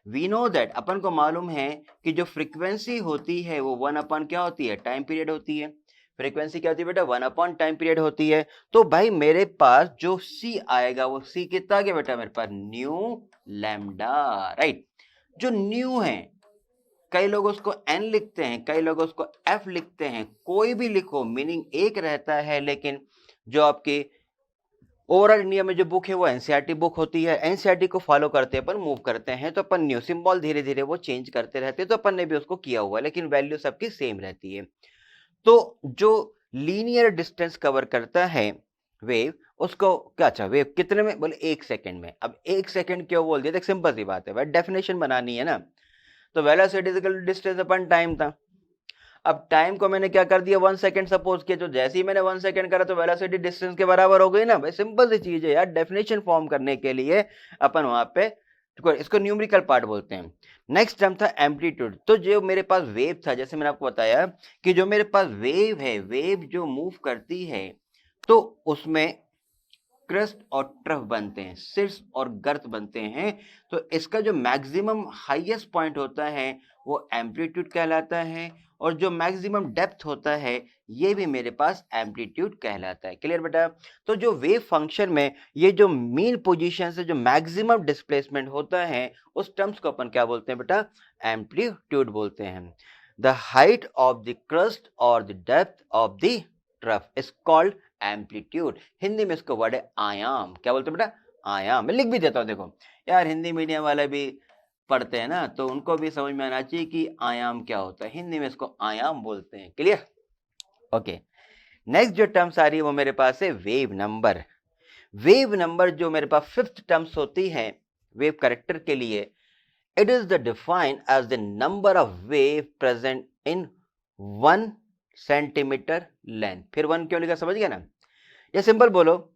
We know that, अपन को मालूम है कि जो फ्रीक्वेंसी होती है वो 1 अपॉन क्या होती है, टाइम पीरियड होती है। फ्रीक्वेंसी क्या होती है बेटा, 1 अपॉन टाइम पीरियड होती है। तो भाई मेरे पास जो सी आएगा वो सी कितना आ गया बेटा, मेरे पास न्यू लैम्डा, राइट। जो न्यू है, कई लोग उसको एन लिखते हैं, कई लोग उसको एफ लिखते हैं, कोई भी लिखो मीनिंग एक रहता है। लेकिन जो आपके ओवरऑल इंडिया में जो बुक है वो एनसीईआरटी बुक होती है, एनसीईआरटी को फॉलो करते अपन मूव करते हैं, तो अपन न्यू सिंबल धीरे धीरे वो चेंज करते रहते हैं, तो अपन ने भी उसको किया हुआ है, लेकिन वैल्यू सबकी सेम रहती है। तो जो लीनियर डिस्टेंस कवर करता है वेव, उसको क्या, अच्छा वेव कितने में, बोले एक सेकंड में। अब एक सेकंड क्यों बोल दिया, देख सिंपल सी बात है भाई, डेफिनेशन बनानी है ना। तो velocity is equal to distance upon time था। अब टाइम को मैंने क्या कर दिया 1 सेकंड सपोज किया, तो जैसे ही मैंने 1 सेकंड करा तो वेलोसिटी डिस्टेंस के बराबर हो गई ना भाई, सिंपल सी चीज है यार। डेफिनेशन फॉर्म करने के लिए अपन वहां पे इसको न्यूमेरिकल पार्ट बोलते हैं। नेक्स्ट टर्म था एम्पलीट्यूड। तो जो मेरे पास वेव था, जैसे मैंने आपको बताया कि जो मेरे पास वेव है, वेव जो मूव करती है तो उसमें क्रस्ट और ट्रफ बनते हैं, शीर्ष और गर्त बनते हैं। तो इसका जो मैक्सिमम हाईएस्ट पॉइंट होता है वो एम्पलीट्यूड कहलाता है, और जो मैक्सिमम डेप्थ होता है ये भी मेरे पास एम्पलीट्यूड कहलाता है। क्लियर बेटा? तो जो वेव फंक्शन में ये जो मीन पोजीशन से जो मैक्सिमम डिस्प्लेसमेंट होता है उस टर्म्स को अपन क्या बोलते हैं बेटा? एम्पलीट्यूड बोलते हैं। The height of the crest और the depth of the trough is called amplitude. Hindi में इसको वर्ड है आयाम। क्या बोलते हैं बेटा? आयाम। मैं लिख भी देता हूं, देखो यार हिंदी मीडियम वाले भी पढ़ते हैं ना, तो उनको भी समझ में आना चाहिए कि आयाम क्या होता है। हिंदी में इसको आयाम बोलते हैं। क्लियर? ओके। नेक्स्ट जो टर्म्स आ रही है वो मेरे पास है वेव नंबर। वेव नंबर जो मेरे पास फिफ्थ टर्म्स होती है वेव करेक्टर के लिए, it is the defined as the number of wave present in 1 centimetre length. फिर 1 क्यों लिखा, समझ गया ना? या सिंपल बोलो,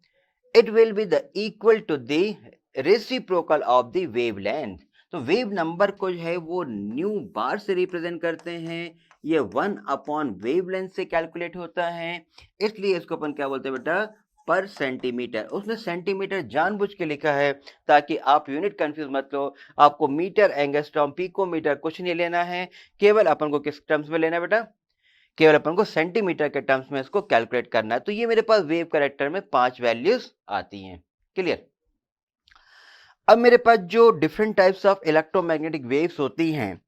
it will be the equal to the reciprocal of the wavelength. तो वेव नंबर को जो है वो न्यू बार से रिप्रेजेंट करते हैं। ये 1 अपॉन वेव लेंथ से कैलकुलेट होता है, इसलिए इसको अपन क्या बोलते हैं बेटा? पर सेंटीमीटर। उसने सेंटीमीटर जानबूझ के लिखा है ताकि आप यूनिट कंफ्यूज मत लो। आपको मीटर, एंगस्ट्रॉम, पिकोमीटर कुछ नहीं लेना है, केवल अपन को किस टर्म्स में लेना है बेटा? केवल अपन को सेंटीमीटर के टर्म्स में इसको कैलकुलेट करना है। तो ये मेरे पास वेव कैरेक्टर में 5 वैल्यूज आती हैं। क्लियर? अब मेरे पास जो different types of electromagnetic waves होती हैं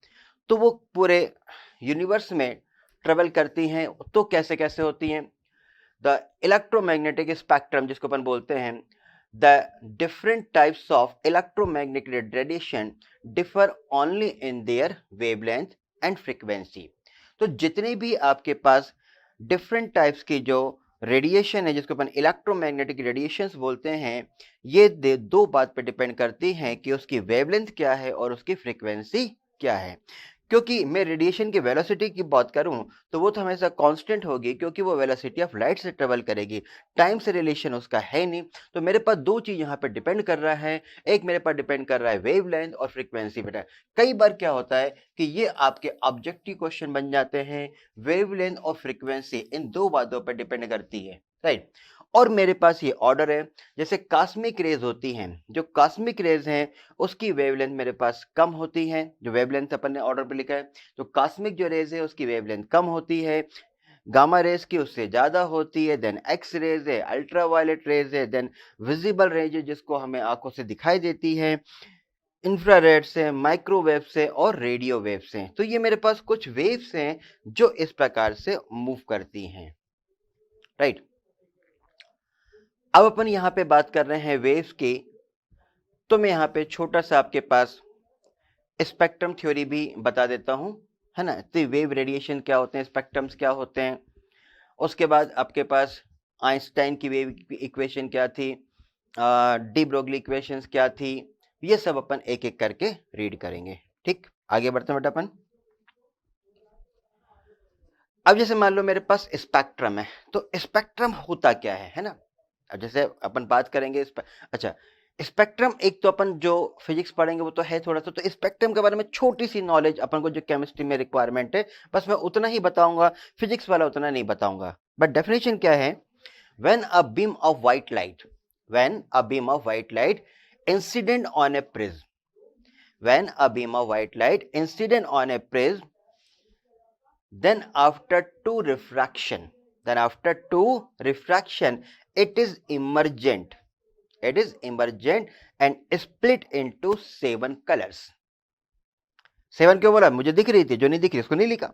तो वो पूरे यूनिवर्स में ट्रेवल करती हैं। तो कैसे कैसे होती हैं? द इलेक्ट्रोमैग्नेटिक स्पेक्ट्रम जिसको अपन बोलते हैं, the different types of electromagnetic radiation differ only in their wavelength and frequency. तो जितने भी आपके पास डिफरेंट टाइप्स की जो रेडिएशन है जिसको अपन इलेक्ट्रोमैग्नेटिक रेडिएशंस बोलते हैं, ये दो बात पे डिपेंड करती हैं कि उसकी वेवलेंथ क्या है और उसकी फ्रीक्वेंसी क्या है। क्योंकि मैं रेडिएशन की वेलोसिटी की बात करूं तो वो तो हमेशा कांस्टेंट होगी, क्योंकि वो वेलोसिटी ऑफ लाइट से ट्रेवल करेगी, टाइम से रिलेशन उसका है नहीं। तो मेरे पास दो चीज यहाँ पे डिपेंड कर रहा है, एक मेरे पास डिपेंड कर रहा है वेवलेंथ और फ्रीक्वेंसी बेटा। कई बार क्या होता है कि ये आपके ऑब्जेक्टिव क्वेश्चन बन जाते हैं, वेवलेंथ और फ्रीक्वेंसी इन दो बातों पर डिपेंड करती है, राइट? और मेरे पास ये ऑर्डर है, जैसे कॉस्मिक रेज होती हैं, जो कॉस्मिक रेज हैं उसकी वेवलेंथ मेरे पास कम होती है, जो वेवलेंथ अपन ने ऑर्डर पे लिखा है। तो कॉस्मिक जो रेज है उसकी वेवलेंथ कम होती है, गामा रेज की उससे ज्यादा होती है, देन एक्स रेज है, अल्ट्रावायलेट रेज है, देन विजिबल रेज है जिसको हमें आंखों से दिखाई देती है, इंफ्रारेड से, माइक्रोवेव से और रेडियो वेव से। तो ये मेरे पास कुछ वेव्स हैं जो इस प्रकार से मूव करती हैं, राइट? अब अपन यहाँ पे बात कर रहे हैं वेव्स की, तो मैं यहाँ पे छोटा सा आपके पास स्पेक्ट्रम थ्योरी भी बता देता हूँ, है ना? तो वेव रेडिएशन क्या होते हैं, स्पेक्ट्रम्स क्या होते हैं, उसके बाद आपके पास आइंस्टाइन की वेव इक्वेशन क्या थी, डी ब्रोगली इक्वेशंस क्या थी, ये सब अपन एक एक करके रीड करेंगे। ठीक, आगे बढ़ते हैं बेटा अपन। अब जैसे मान लो मेरे पास स्पेक्ट्रम है, तो स्पेक्ट्रम होता क्या है ना? अब जैसे अपन बात करेंगे अच्छा, स्पेक्ट्रम एक तो अपन जो फिजिक्स पढ़ेंगे वो तो है थोड़ा सा, तो स्पेक्ट्रम के बारे में छोटी सी नॉलेज अपन को जो केमिस्ट्री में रिक्वायरमेंट है बस मैं उतना ही बताऊंगा, फिजिक्स वाला उतना नहीं बताऊंगा। बट डेफिनेशन क्या है? When a beam of white light, when a beam of white light incident on A prism, when a beam of white light incident on A prism, then after two refraction, then after two refraction it is emergent, it is emergent and split into 7 colors। 7 क्यों बोला? मुझे दिख रही थी, जो नहीं दिख रही उसको नहीं लिखा।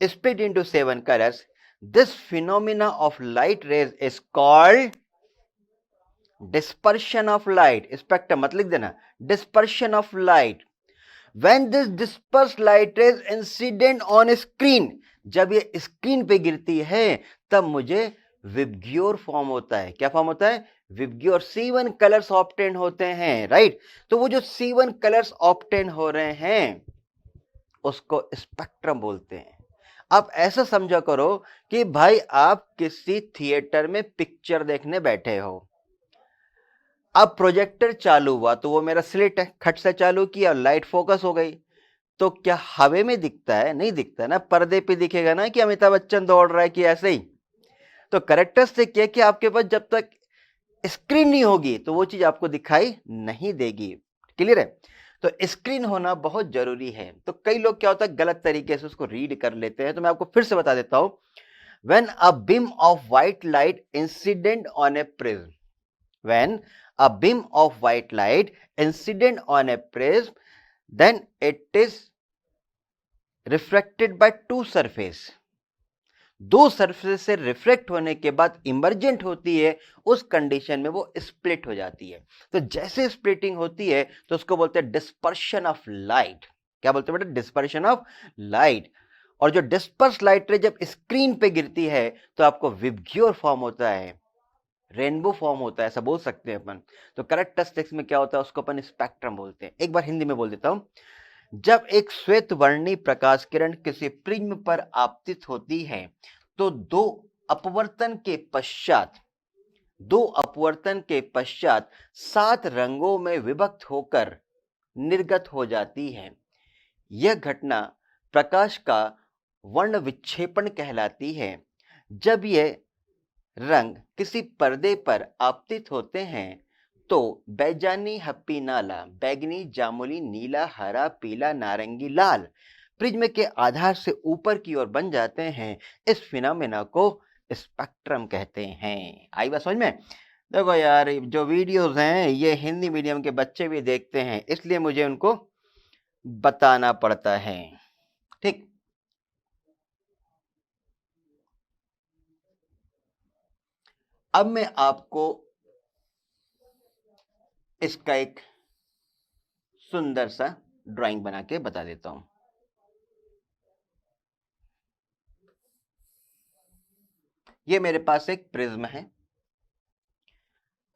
split into 7 colors, this phenomena of light rays is called dispersion of light। Spectrum मत लिख देना, dispersion of light। When this dispersed light is incident on a screen, जब ये स्क्रीन पे गिरती है तब मुझे विबग्योर फॉर्म होता है। क्या फॉर्म होता है? विबग्योर। C1 कलर्स ऑब्टेन होते हैं, राइट? तो वो जो C1 कलर्स ऑब्टेन हो रहे हैं उसको स्पेक्ट्रम बोलते हैं। आप ऐसा समझा करो कि भाई आप किसी थिएटर में पिक्चर देखने बैठे हो, अब प्रोजेक्टर चालू हुआ तो वो मेरा स्लिट है, खट से चालू किया, लाइट फोकस हो गई, तो क्या हवा में दिखता है? नहीं दिखता ना, पर्दे पे दिखेगा ना कि अमिताभ बच्चन दौड़ रहा है कि ऐसे ही। तो कैरेक्टरिस्टिक क्या कि आपके पास जब तक स्क्रीन नहीं होगी तो वो चीज आपको दिखाई नहीं देगी। क्लियर है? तो स्क्रीन होना बहुत जरूरी है। तो कई लोग क्या होता है गलत तरीके से उसको रीड कर लेते हैं, तो मैं आपको फिर से बता देता हूं। When a beam of white light incident on A prism, when a beam of white light incident on a prism, then it is refracted by two surface. दो सरफेस से रिफ्लेक्ट होने के बाद इमर्जेंट होती है, उस कंडीशन में वो स्प्लिट हो जाती है। तो जैसे स्प्लिटिंग होती है तो उसको बोलते हैं डिस्पर्शन ऑफ लाइट। क्या बोलते हैं बेटा? Dispersion of light. और जो डिस्पर्स लाइट रे जब स्क्रीन पे गिरती है तो आपको विबग्योर फॉर्म होता है, रेनबो फॉर्म होता है, ऐसा बोल सकते हैं अपन। तो कैरेक्टरिस्टिक्स में क्या होता है उसको अपन स्पेक्ट्रम बोलते हैं। एक बार हिंदी में बोल देता हूं। जब एक श्वेत वर्णी प्रकाश किरण किसी प्रिज्म पर आपतित होती है तो दो अपवर्तन के पश्चात 7 रंगों में विभक्त होकर निर्गत हो जाती है। यह घटना प्रकाश का वर्ण विक्षेपण कहलाती है। जब यह रंग किसी पर्दे पर आपतित होते हैं तो बैजानी, हप्पी, नाला, बैगनी, जामुनी, नीला, हरा, पीला, नारंगी, लाल प्रिज्म के आधार से ऊपर की ओर बन जाते हैं। इस फिनोमेना को स्पेक्ट्रम कहते हैं। आई बात समझ में? देखो यार, जो वीडियोस हैं ये हिंदी मीडियम के बच्चे भी देखते हैं, इसलिए मुझे उनको बताना पड़ता है। ठीक, अब मैं आपको इसका एक सुंदर सा ड्राइंग बना के बता देता हूं। ये मेरे पास एक प्रिज्म है।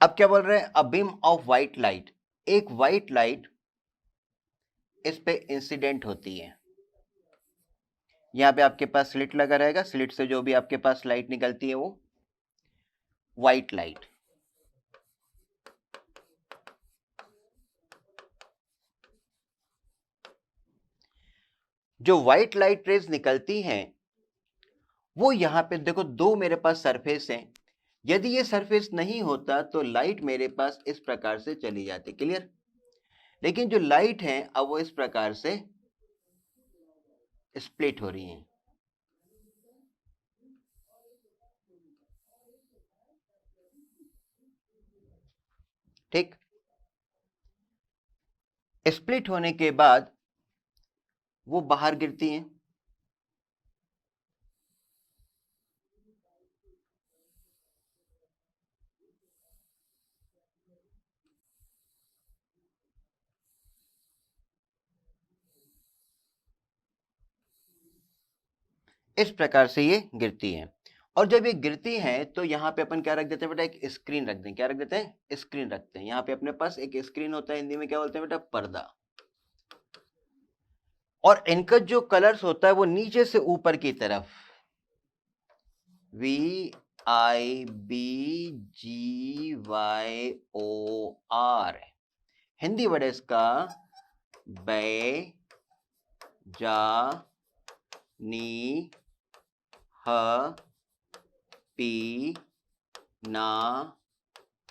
अब क्या बोल रहे हैं? A beam of white light, एक व्हाइट लाइट इस पे इंसिडेंट होती है। यहां पे आपके पास स्लिट लगा रहेगा, स्लिट से जो भी आपके पास लाइट निकलती है वो व्हाइट लाइट। जो व्हाइट लाइट रेज निकलती हैं वो यहां पे देखो, दो मेरे पास सरफेस हैं। यदि ये सरफेस नहीं होता तो लाइट मेरे पास इस प्रकार से चली जाती। क्लियर? लेकिन जो लाइट है अब वो इस प्रकार से स्प्लिट हो रही हैं। ठीक, स्प्लिट होने के बाद वो बाहर गिरती हैं। इस प्रकार से ये गिरती हैं। और जब ये गिरती हैं तो यहाँ पे अपन क्या रख देते हैं बेटा? एक स्क्रीन रख दें। क्या रख देते हैं? स्क्रीन रखते हैं। यहाँ पे अपने पास एक स्क्रीन होता है, हिंदी में क्या बोलते हैं बेटा? पर्दा। और इनका जो कलर्स होता है वो नीचे से ऊपर की तरफ VIBGYOR, हिंदी वर्ड है इसका बै जा नी ह पी ना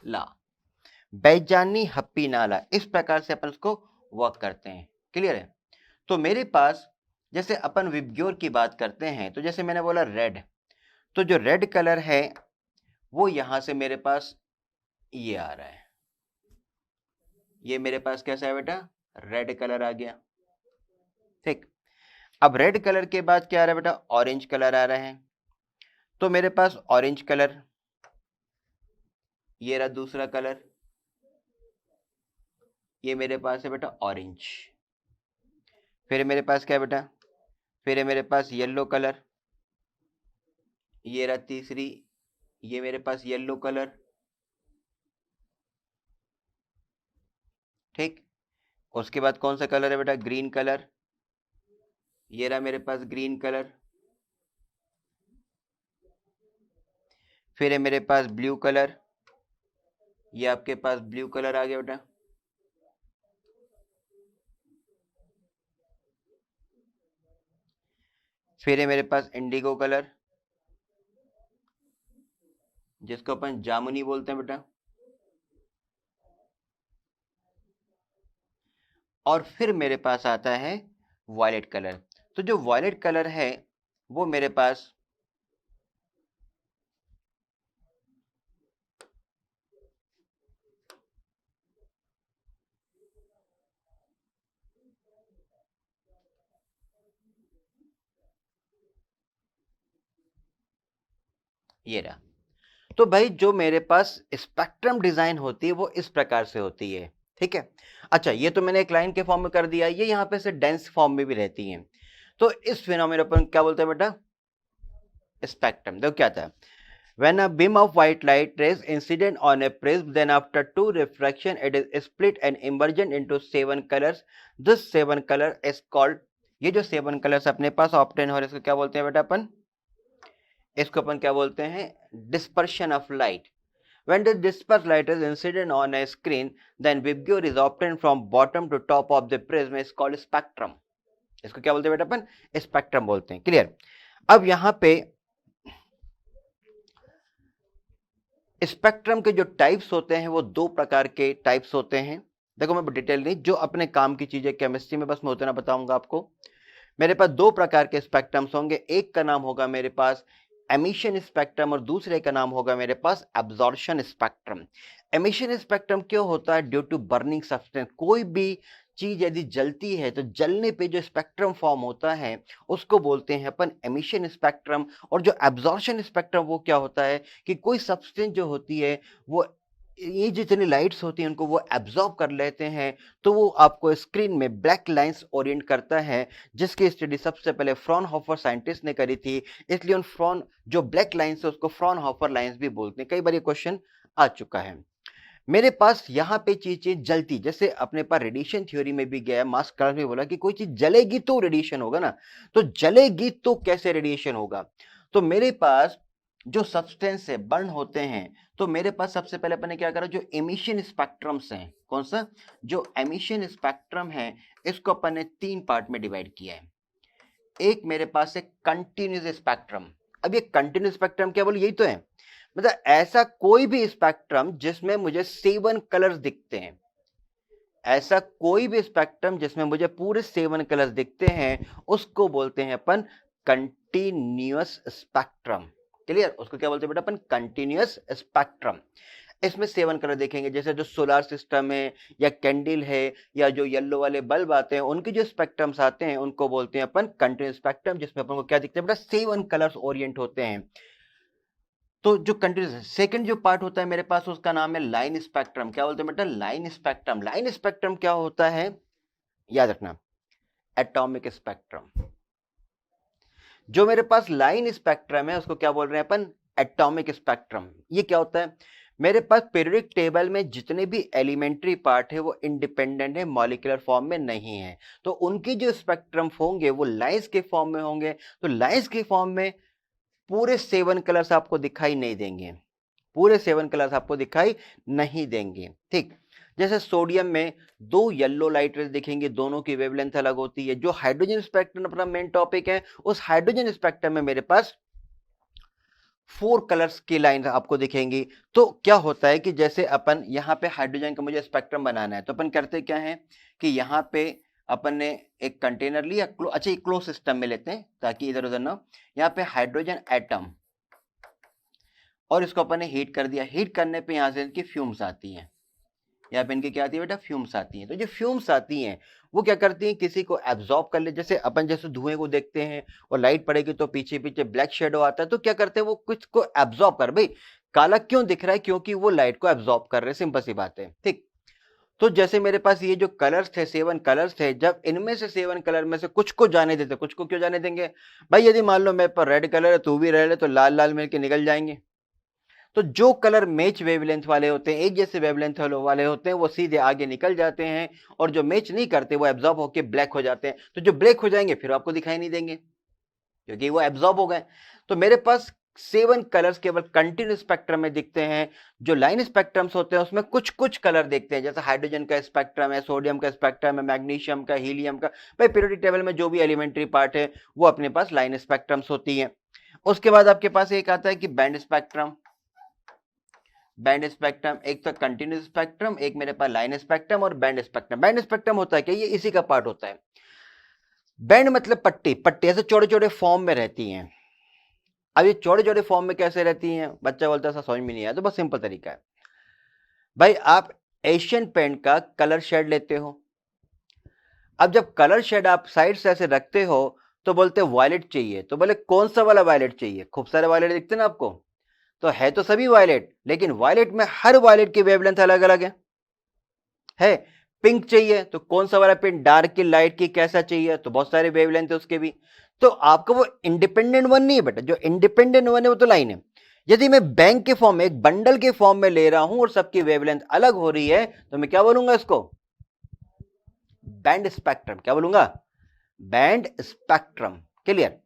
ला, बैजानी, हप्पी, नाला। इस प्रकार से अपन उसको वर्क करते हैं। क्लियर है? तो मेरे पास जैसे अपन विबग्योर की बात करते हैं तो जैसे मैंने बोला रेड, तो जो रेड कलर है वो यहां से मेरे पास ये आ रहा है। ये मेरे पास कैसा है बेटा? रेड कलर आ गया। ठीक, अब रेड कलर के बाद क्या आ रहा है बेटा? ऑरेंज कलर आ रहा है। तो मेरे पास ऑरेंज कलर, ये रहा दूसरा कलर, ये मेरे पास है बेटा ऑरेंज। फिर मेरे पास क्या है बेटा? फिर है मेरे पास येलो कलर, ये रहा तीसरी, ये मेरे पास येलो कलर। ठीक, उसके बाद कौन सा कलर है बेटा? ग्रीन कलर, ये रहा मेरे पास ग्रीन कलर। फिर है मेरे पास ब्लू कलर, ये आपके पास ब्लू कलर आ गया बेटा। फिर है मेरे पास इंडिगो कलर, जिसको अपन जामुनी बोलते हैं बेटा। और फिर मेरे पास आता है वॉयलेट कलर। तो जो वॉयलेट कलर है वो मेरे पास ये रहा। तो भाई जो मेरे पास स्पेक्ट्रम डिजाइन होती है वो इस प्रकार से होती है, ठीक है। अच्छा, ये तो मैंने एक लाइन के फॉर्म में कर दिया, ये यहाँ पे से डेंस फॉर्म में भी रहती है। तो इस फिनोमेना अपन क्या बोलते हैं बेटा? स्पेक्ट्रम। देखो क्या था, when a beam of white light rays incident on a prism, then after two refraction it is split and emergent into 7 colors. This 7 color is called, ये जो 7 कलर्स अपने पास ऑप्टेन हो रहे हैं इसको क्या बोलते हैं बेटा अपन? इसको अपन क्या बोलते हैं? Dispersion of light. When the dispersed light is incident on a screen, then Vibgyor is obtained from bottom to top of the prism is called spectrum. इसको क्या बोलते हैं बेटा अपन? स्पेक्ट्रम बोलते हैं। क्लियर? अब यहाँ पे स्पेक्ट्रम के जो टाइप्स होते हैं वो दो प्रकार के टाइप्स होते हैं। देखो मैं डिटेल नहीं, जो अपने काम की चीजें केमिस्ट्री में बस मैं उतना बताऊंगा आपको। मेरे पास दो प्रकार के स्पेक्ट्रम्स होंगे, एक का नाम होगा मेरे पास एमिशन स्पेक्ट्रम और दूसरे का नाम होगा मेरे पास एब्जॉर्प्शन स्पेक्ट्रम। एमिशन स्पेक्ट्रम क्यों होता है? Due to burning substance. कोई भी चीज यदि जलती है तो जलने पे जो स्पेक्ट्रम फॉर्म होता है उसको बोलते हैं अपन एमिशन स्पेक्ट्रम। और जो एब्जॉर्प्शन स्पेक्ट्रम वो क्या होता है कि कोई सब्सटेंस जो होती है वो ये जितनी लाइट्स होती हैं उनको वो एब्जॉर्ब कर लेते हैं, तो वो आपको स्क्रीन में ब्लैक लाइंस ओरिएंट करता है, जिसकी स्टडी सबसे पहले फ्रॉनहोफर साइंटिस्ट ने करी थी। इसलिए उन फ्रॉन जो ब्लैक लाइंस है उसको फ्रॉनहोफर लाइंस भी बोलते हैं। कई बार ये क्वेश्चन आ चुका है। मेरे पास यहाँ पे चीजें जलती, जैसे अपने पास रेडिएशन थ्योरी में भी गया, मास क्लास में बोला कि कोई चीज जलेगी तो रेडिएशन होगा ना, तो जलेगी तो कैसे रेडिएशन होगा? तो मेरे पास जो सब्सटेंस है बर्न होते हैं, तो मेरे पास सबसे पहले अपने क्या करा, जो एमिशन स्पेक्ट्रम्स हैं, कौन सा? जो एमिशन स्पेक्ट्रम है इसको अपन ने 3 पार्ट में डिवाइड किया है। एक मेरे पास है कंटिन्यूस स्पेक्ट्रम। अब ये कंटिन्यूस स्पेक्ट्रम क्या बोले, यही तो है, मतलब ऐसा कोई भी स्पेक्ट्रम जिसमें मुझे 7 कलर्स दिखते हैं, ऐसा कोई भी स्पेक्ट्रम जिसमें मुझे पूरे 7 कलर्स दिखते हैं उसको बोलते हैं अपन कंटिन्यूअस स्पेक्ट्रम। क्लियर? उसको क्या बोलते हैं बेटा अपन? Continuous spectrum. इसमें 7 कलर देखेंगे, जैसे जो सोलर सिस्टम है या कैंडल है या जो येलो वाले बल्ब आते हैं उनके जो स्पेक्ट्रम्स आते हैं उनको बोलते हैं अपन कंटिन्यूअस स्पेक्ट्रम, जिसमें अपन को क्या दिखते हैं बेटा? 7 कलर्स ओरिएंट होते हैं। तो जो कंटिन्यूस सेकंड जो पार्ट होता है मेरे पास उसका नाम है लाइन स्पेक्ट्रम। क्या बोलते हैं बेटा? Line spectrum. लाइन स्पेक्ट्रम क्या होता है याद रखना, एटॉमिक स्पेक्ट्रम। जो मेरे पास लाइन स्पेक्ट्रम है उसको क्या बोल रहे हैं अपन? Atomic spectrum. ये क्या होता है? मेरे पास पीरियोडिक टेबल में जितने भी एलिमेंट्री पार्ट है वो इंडिपेंडेंट है, मॉलिक्यूलर फॉर्म में नहीं है, तो उनके जो स्पेक्ट्रम होंगे वो लाइंस के फॉर्म में होंगे। तो लाइंस के फॉर्म में पूरे 7 कलर्स आपको दिखाई नहीं देंगे, पूरे 7 कलर्स आपको दिखाई नहीं देंगे। ठीक, जैसे सोडियम में 2 येलो लाइट रेज दिखेंगे, दोनों की वेवलेंथ अलग होती है। जो हाइड्रोजन स्पेक्ट्रम अपना मेन टॉपिक है, उस हाइड्रोजन स्पेक्ट्रम में मेरे पास 4 कलर्स की लाइन आपको दिखेंगी। तो क्या होता है कि जैसे अपन यहाँ पे हाइड्रोजन का मुझे स्पेक्ट्रम बनाना है, तो अपन करते क्या है कि यहाँ पे अपन ने एक कंटेनर लिया, अच्छा ये क्लोज सिस्टम में लेते हैं ताकि इधर उधर ना। यहाँ पे हाइड्रोजन एटम और इसको अपन ने हीट कर दिया। हीट करने पे यहाँ से इनकी फ्यूम्स आती हैं, यहाँ पे इनकी क्या आती है बेटा? फ्यूम्स आती हैं। तो जो फ्यूम्स आती हैं वो क्या करती हैं, किसी को एब्जॉर्ब कर ले। जैसे अपन जैसे धुएं को देखते हैं और लाइट पड़ेगी तो पीछे पीछे ब्लैक शेडो आता है, तो क्या करते हैं वो कुछ को एब्जॉर्ब कर, भाई काला क्यों दिख रहा है? क्योंकि वो लाइट को एब्जॉर्ब कर रहे हैं, सिंपल सी बात है। ठीक, तो जैसे मेरे पास ये जो कलर्स थे 7 कलर्स थे, जब इनमें से 7 कलर में से कुछ को जाने देते, कुछ को क्यों जाने देंगे भाई? यदि मान लो मेरे पर रेड कलर है, तू भी रेड है, तो लाल लाल मिलके निकल जाएंगे। तो जो कलर मैच वेवलेंथ वाले होते हैं, एक जैसे वेवलेंथ वाले होते हैं, वो सीधे आगे निकल जाते हैं, और जो मैच नहीं करते वो एब्जॉर्ब होकर ब्लैक हो जाते हैं। तो जो ब्लैक हो जाएंगे फिर आपको दिखाई नहीं देंगे क्योंकि वो एब्जॉर्ब हो गए। तो मेरे पास 7 कलर्स केवल कंटिन्यूस स्पेक्ट्रम में दिखते हैं। जो लाइन स्पेक्ट्रम्स होते हैं उसमें कुछ कुछ कलर देखते हैं, जैसे हाइड्रोजन का स्पेक्ट्रम है, सोडियम का स्पेक्ट्रम है, मैग्नीशियम का, हीलियम का। भाई पीरियोडिक टेबल में जो भी एलिमेंट्री पार्ट है वो अपने पास लाइन स्पेक्ट्रम्स होती है। उसके बाद आपके पास एक आता है कि बैंड स्पेक्ट्रम। बैंड स्पेक्ट्रम, एक तो कंटिन्यूस स्पेक्ट्रम, एक मेरे पास लाइन स्पेक्ट्रम और बैंड स्पेक्ट्रम। बैंड स्पेक्ट्रम होता है क्या? ये इसी का पार्ट होता है। बैंड मतलब पट्टी, पट्टी ऐसे चौड़े चौड़े फॉर्म में रहती हैं। अब ये चौड़े चौड़े फॉर्म में कैसे रहती हैं? बच्चा बोलता है ऐसा समझ में नहीं आया, तो बस सिंपल तरीका है भाई। आप एशियन पेंट का कलर शेड लेते हो। अब जब कलर शेड आप साइड से ऐसे रखते हो तो बोलते वायलेट चाहिए, तो बोले कौन सा वाला वायलेट चाहिए? खूब सारे वायलेट दिखते ना आपको, तो है तो सभी वायलेट, लेकिन वायलेट में हर वायलेट की वेवलेंथ अलग अलग है। पिंक चाहिए तो कौन सा वाला पिंक, डार्क की, लाइट की, कैसा चाहिए? तो बहुत सारे वेवलेंथ है उसके भी। तो आपका वो इंडिपेंडेंट वन नहीं है बेटा, जो इंडिपेंडेंट वन है वो तो लाइन है। यदि मैं बैंक के फॉर्म में, एक बंडल के फॉर्म में ले रहा हूं और सबकी वेवलेंथ अलग हो रही है, तो मैं क्या बोलूंगा इसको? Band spectrum. क्या बोलूंगा? Band spectrum. क्लियर?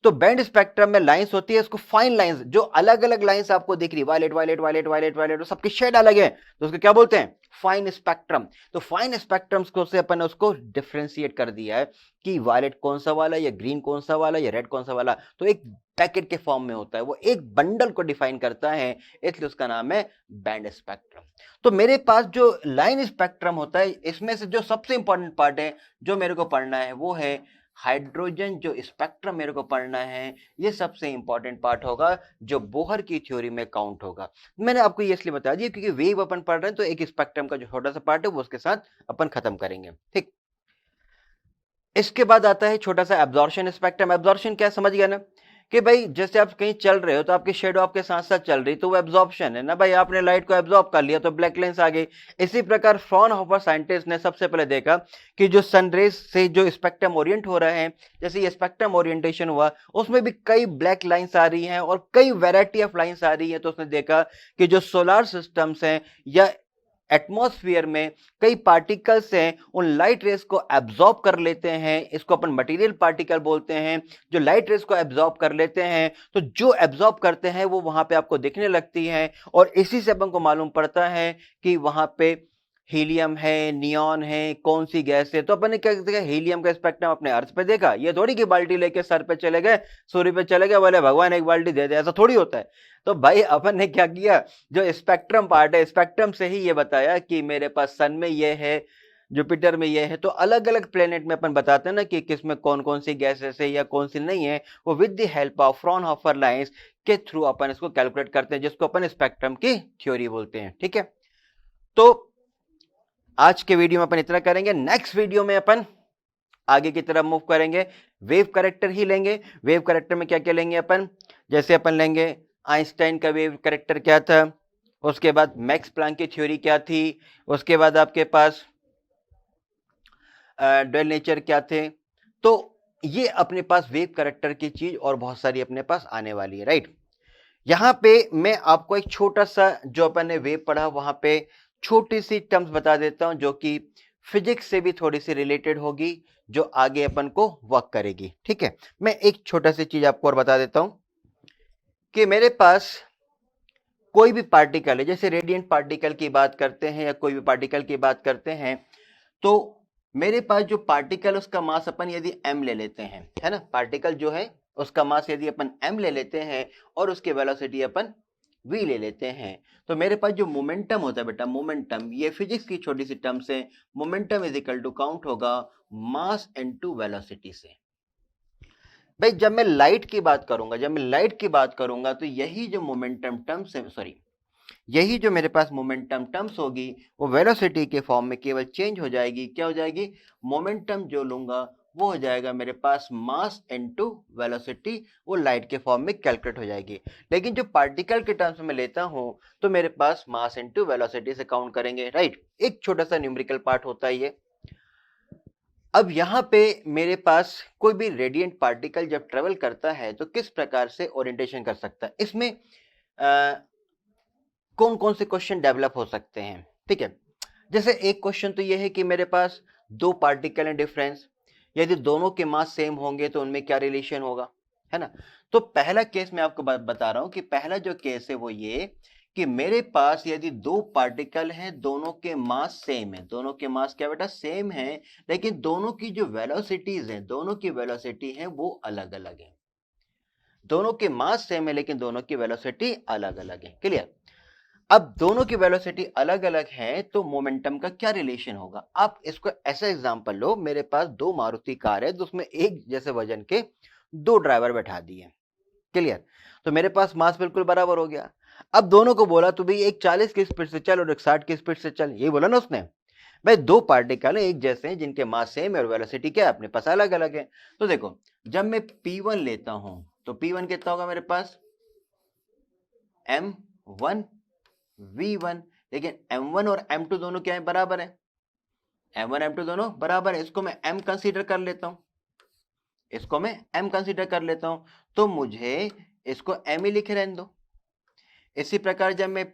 तो बैंड स्पेक्ट्रम में लाइंस होती है, उसको फाइन लाइंस, जो अलग अलग लाइंस आपको दिख रही, violet violet violet violet violet, सबकी शेड अलग है, तो उसको क्या बोलते हैं? Fine spectrum. तो फाइन स्पेक्ट्रम्स को से अपन उसको डिफरेंशिएट कर दिया है कि वायलेट कौन सा वाला, या ग्रीन कौन सा वाला, या रेड कौन सा वाला। तो एक पैकेट के फॉर्म में होता है, वो एक बंडल को डिफाइन करता है, इसलिए उसका नाम है बैंड स्पेक्ट्रम। तो मेरे पास जो लाइन स्पेक्ट्रम होता है, इसमें से जो सबसे इंपॉर्टेंट पार्ट है जो मेरे को पढ़ना है वो है हाइड्रोजन। जो स्पेक्ट्रम मेरे को पढ़ना है, ये सबसे इंपॉर्टेंट पार्ट होगा, जो बोहर की थ्योरी में काउंट होगा। मैंने आपको ये इसलिए बता दिया क्योंकि वेव अपन पढ़ रहे हैं, तो एक स्पेक्ट्रम का जो छोटा सा पार्ट है वो उसके साथ अपन खत्म करेंगे। ठीक, इसके बाद आता है छोटा सा एब्जॉर्प्शन स्पेक्ट्रम। एब्जॉर्प्शन क्या समझ गया ना, कि भाई जैसे आप कहीं चल रहे हो तो आपकी शेडो आपके साथ साथ चल रही, तो वो एब्जॉर्प्शन है ना भाई, आपने लाइट को एब्जॉर्ब कर लिया तो ब्लैक लेंस आ गई। इसी प्रकार फ्रॉनहोफर साइंटिस्ट ने सबसे पहले देखा कि जो सनरेज से जो स्पेक्ट्रम ओरिएंट हो रहे हैं, जैसे ये स्पेक्ट्रम ओरिएंटेशन हुआ, उसमें भी कई ब्लैक लाइंस आ रही हैं और कई वैरायटी ऑफ लाइंस आ रही है। तो उसने देखा कि जो सोलर सिस्टम्स हैं या एटमॉस्फेयर में कई पार्टिकल्स हैं, उन लाइट रेस को एब्जॉर्ब कर लेते हैं। इसको अपन मटेरियल पार्टिकल बोलते हैं, जो लाइट रेस को एब्जॉर्ब कर लेते हैं। तो जो एब्जॉर्ब करते हैं वो वहां पे आपको दिखने लगती हैं, और इसी से अपन को मालूम पड़ता है कि वहां पे हीलियम है, नियॉन है, कौन सी गैस है। तो अपन ने क्या देखा? हीलियम का स्पेक्ट्रम अपने अर्थ पे देखा। ये थोड़ी की बाल्टी लेके सर पे चले गए, सूर्य पे चले गए, बोले भगवान एक बाल्टी दे दे, ऐसा थोड़ी होता है। तो भाई अपन ने क्या किया, जो स्पेक्ट्रम पार्ट है, स्पेक्ट्रम से ही ये बताया कि मेरे पास सन में ये है, जुपिटर में ये है। तो अलग अलग प्लेनेट में अपन बताते हैं ना कि किसमें कौन कौन सी गैसेस है या कौन सी नहीं है, वो with the help of Fraunhofer lines के थ्रू अपन इसको कैलकुलेट करते हैं, जिसको अपन स्पेक्ट्रम की थ्योरी बोलते हैं। ठीक है, तो आज के वीडियो में अपन इतना करेंगे। नेक्स्ट वीडियो में अपन आगे की तरफ मूव करेंगे, वेव करेक्टर ही लेंगे। वेव करेक्टर में क्या क्या लेंगे अपन? जैसे अपन लेंगे आइंस्टाइन का वेव करेक्टर क्या था, उसके बाद मैक्स प्लैंक की थ्योरी क्या थी, उसके बाद आपके पास डुअल नेचर क्या थे। तो ये अपने पास वेव करेक्टर की चीज और बहुत सारी अपने पास आने वाली है, राइट। यहां पे मैं आपको एक छोटा सा, जो अपन ने वेव पढ़ा, वहां पे छोटी सी टर्म्स बता देता हूं जो कि फिजिक्स से भी थोड़ी सी रिलेटेड होगी, जो आगे अपन को वर्क करेगी। ठीक है, मैं एक छोटा सी चीज आपको और बता देता हूं कि मेरे पास कोई भी पार्टिकल है, जैसे रेडिएंट पार्टिकल की बात करते हैं या कोई भी पार्टिकल की बात करते हैं, तो मेरे पास जो पार्टिकल, उसका मास अपन यदि m ले लेते हैं, है ना, पार्टिकल जो है उसका मास यदि अपन m ले लेते हैं और उसकी वेलोसिटी अपन v ले लेते हैं, तो मेरे पास जो मोमेंटम होता है बेटा, मोमेंटम, ये फिजिक्स की छोटी सी टर्म से, momentum is equal to count होगा मास इनटू वेलोसिटी से। भाई जब मैं लाइट की बात करूंगा, तो यही जो मोमेंटम टर्म्स है, सॉरी, यही जो मेरे पास मोमेंटम टर्म्स होगी, वो वेलोसिटी के फॉर्म में केवल चेंज हो जाएगी। क्या हो जाएगी? मोमेंटम जो लूंगा वो हो जाएगा मेरे पास मास इनटू वेलोसिटी, वो लाइट के फॉर्म में कैलकुलेट हो जाएगी। लेकिन जो पार्टिकल के टर्म्स में लेता हूं, तो मेरे पास मास इनटू वेलोसिटी से काउंट करेंगे, राइट। एक छोटा सा न्यूमेरिकल पार्ट होता है ये। अब यहां पे मेरे पास कोई भी रेडिएंट पार्टिकल जब ट्रेवल करता है तो किस प्रकार से ओरिएंटेशन कर सकता है, इसमें कौन कौन से क्वेश्चन डेवलप हो सकते हैं। ठीक है, जैसे एक क्वेश्चन तो ये है कि मेरे पास दो पार्टिकल हैं डिफरेंस, यदि दोनों के मास सेम होंगे तो उनमें क्या रिलेशन होगा, है ना। तो पहला केस मैं आपको बता रहा हूं कि पहला जो केस है वो ये कि मेरे पास यदि दो पार्टिकल हैं, दोनों के मास सेम है, दोनों के मास क्या बेटा सेम है, लेकिन दोनों की जो वेलोसिटीज हैं, दोनों की वेलोसिटी है वो अलग अलग है। दोनों के मास सेम है लेकिन दोनों की वेलोसिटी अलग अलग है। क्लियर? अब दोनों की वेलोसिटी अलग अलग है तो मोमेंटम का क्या रिलेशन होगा? आप इसको ऐसा एग्जांपल लो, मेरे पास दो मारुति कार है, उसमें एक जैसे वजन के दो ड्राइवर बैठा दिए। क्लियर? तो मेरे पास मास बिल्कुल बराबर हो गया। अब दोनों को बोला तो भाई एक 40 की स्पीड से चल और एक 60 की स्पीड से चल, यही बोला ना उसने। भाई दो पार्टिकल एक जैसे हैं जिनके मास सेम है और वेलोसिटी क्या है अपने पास अलग अलग है। तो देखो जब मैं P1 लेता हूं तो P1 कितना होगा मेरे पास M1 V1, लेकिन M1 और M2 दोनों क्या है बराबर है, M1 M2 दोनों बराबर है। इसको मैं M कंसीडर कर लेता हूं, इसको मैं M कंसीडर कर लेता हूं, तो मुझे इसको M ही लिखे रहने दो। इसी प्रकार जब मैं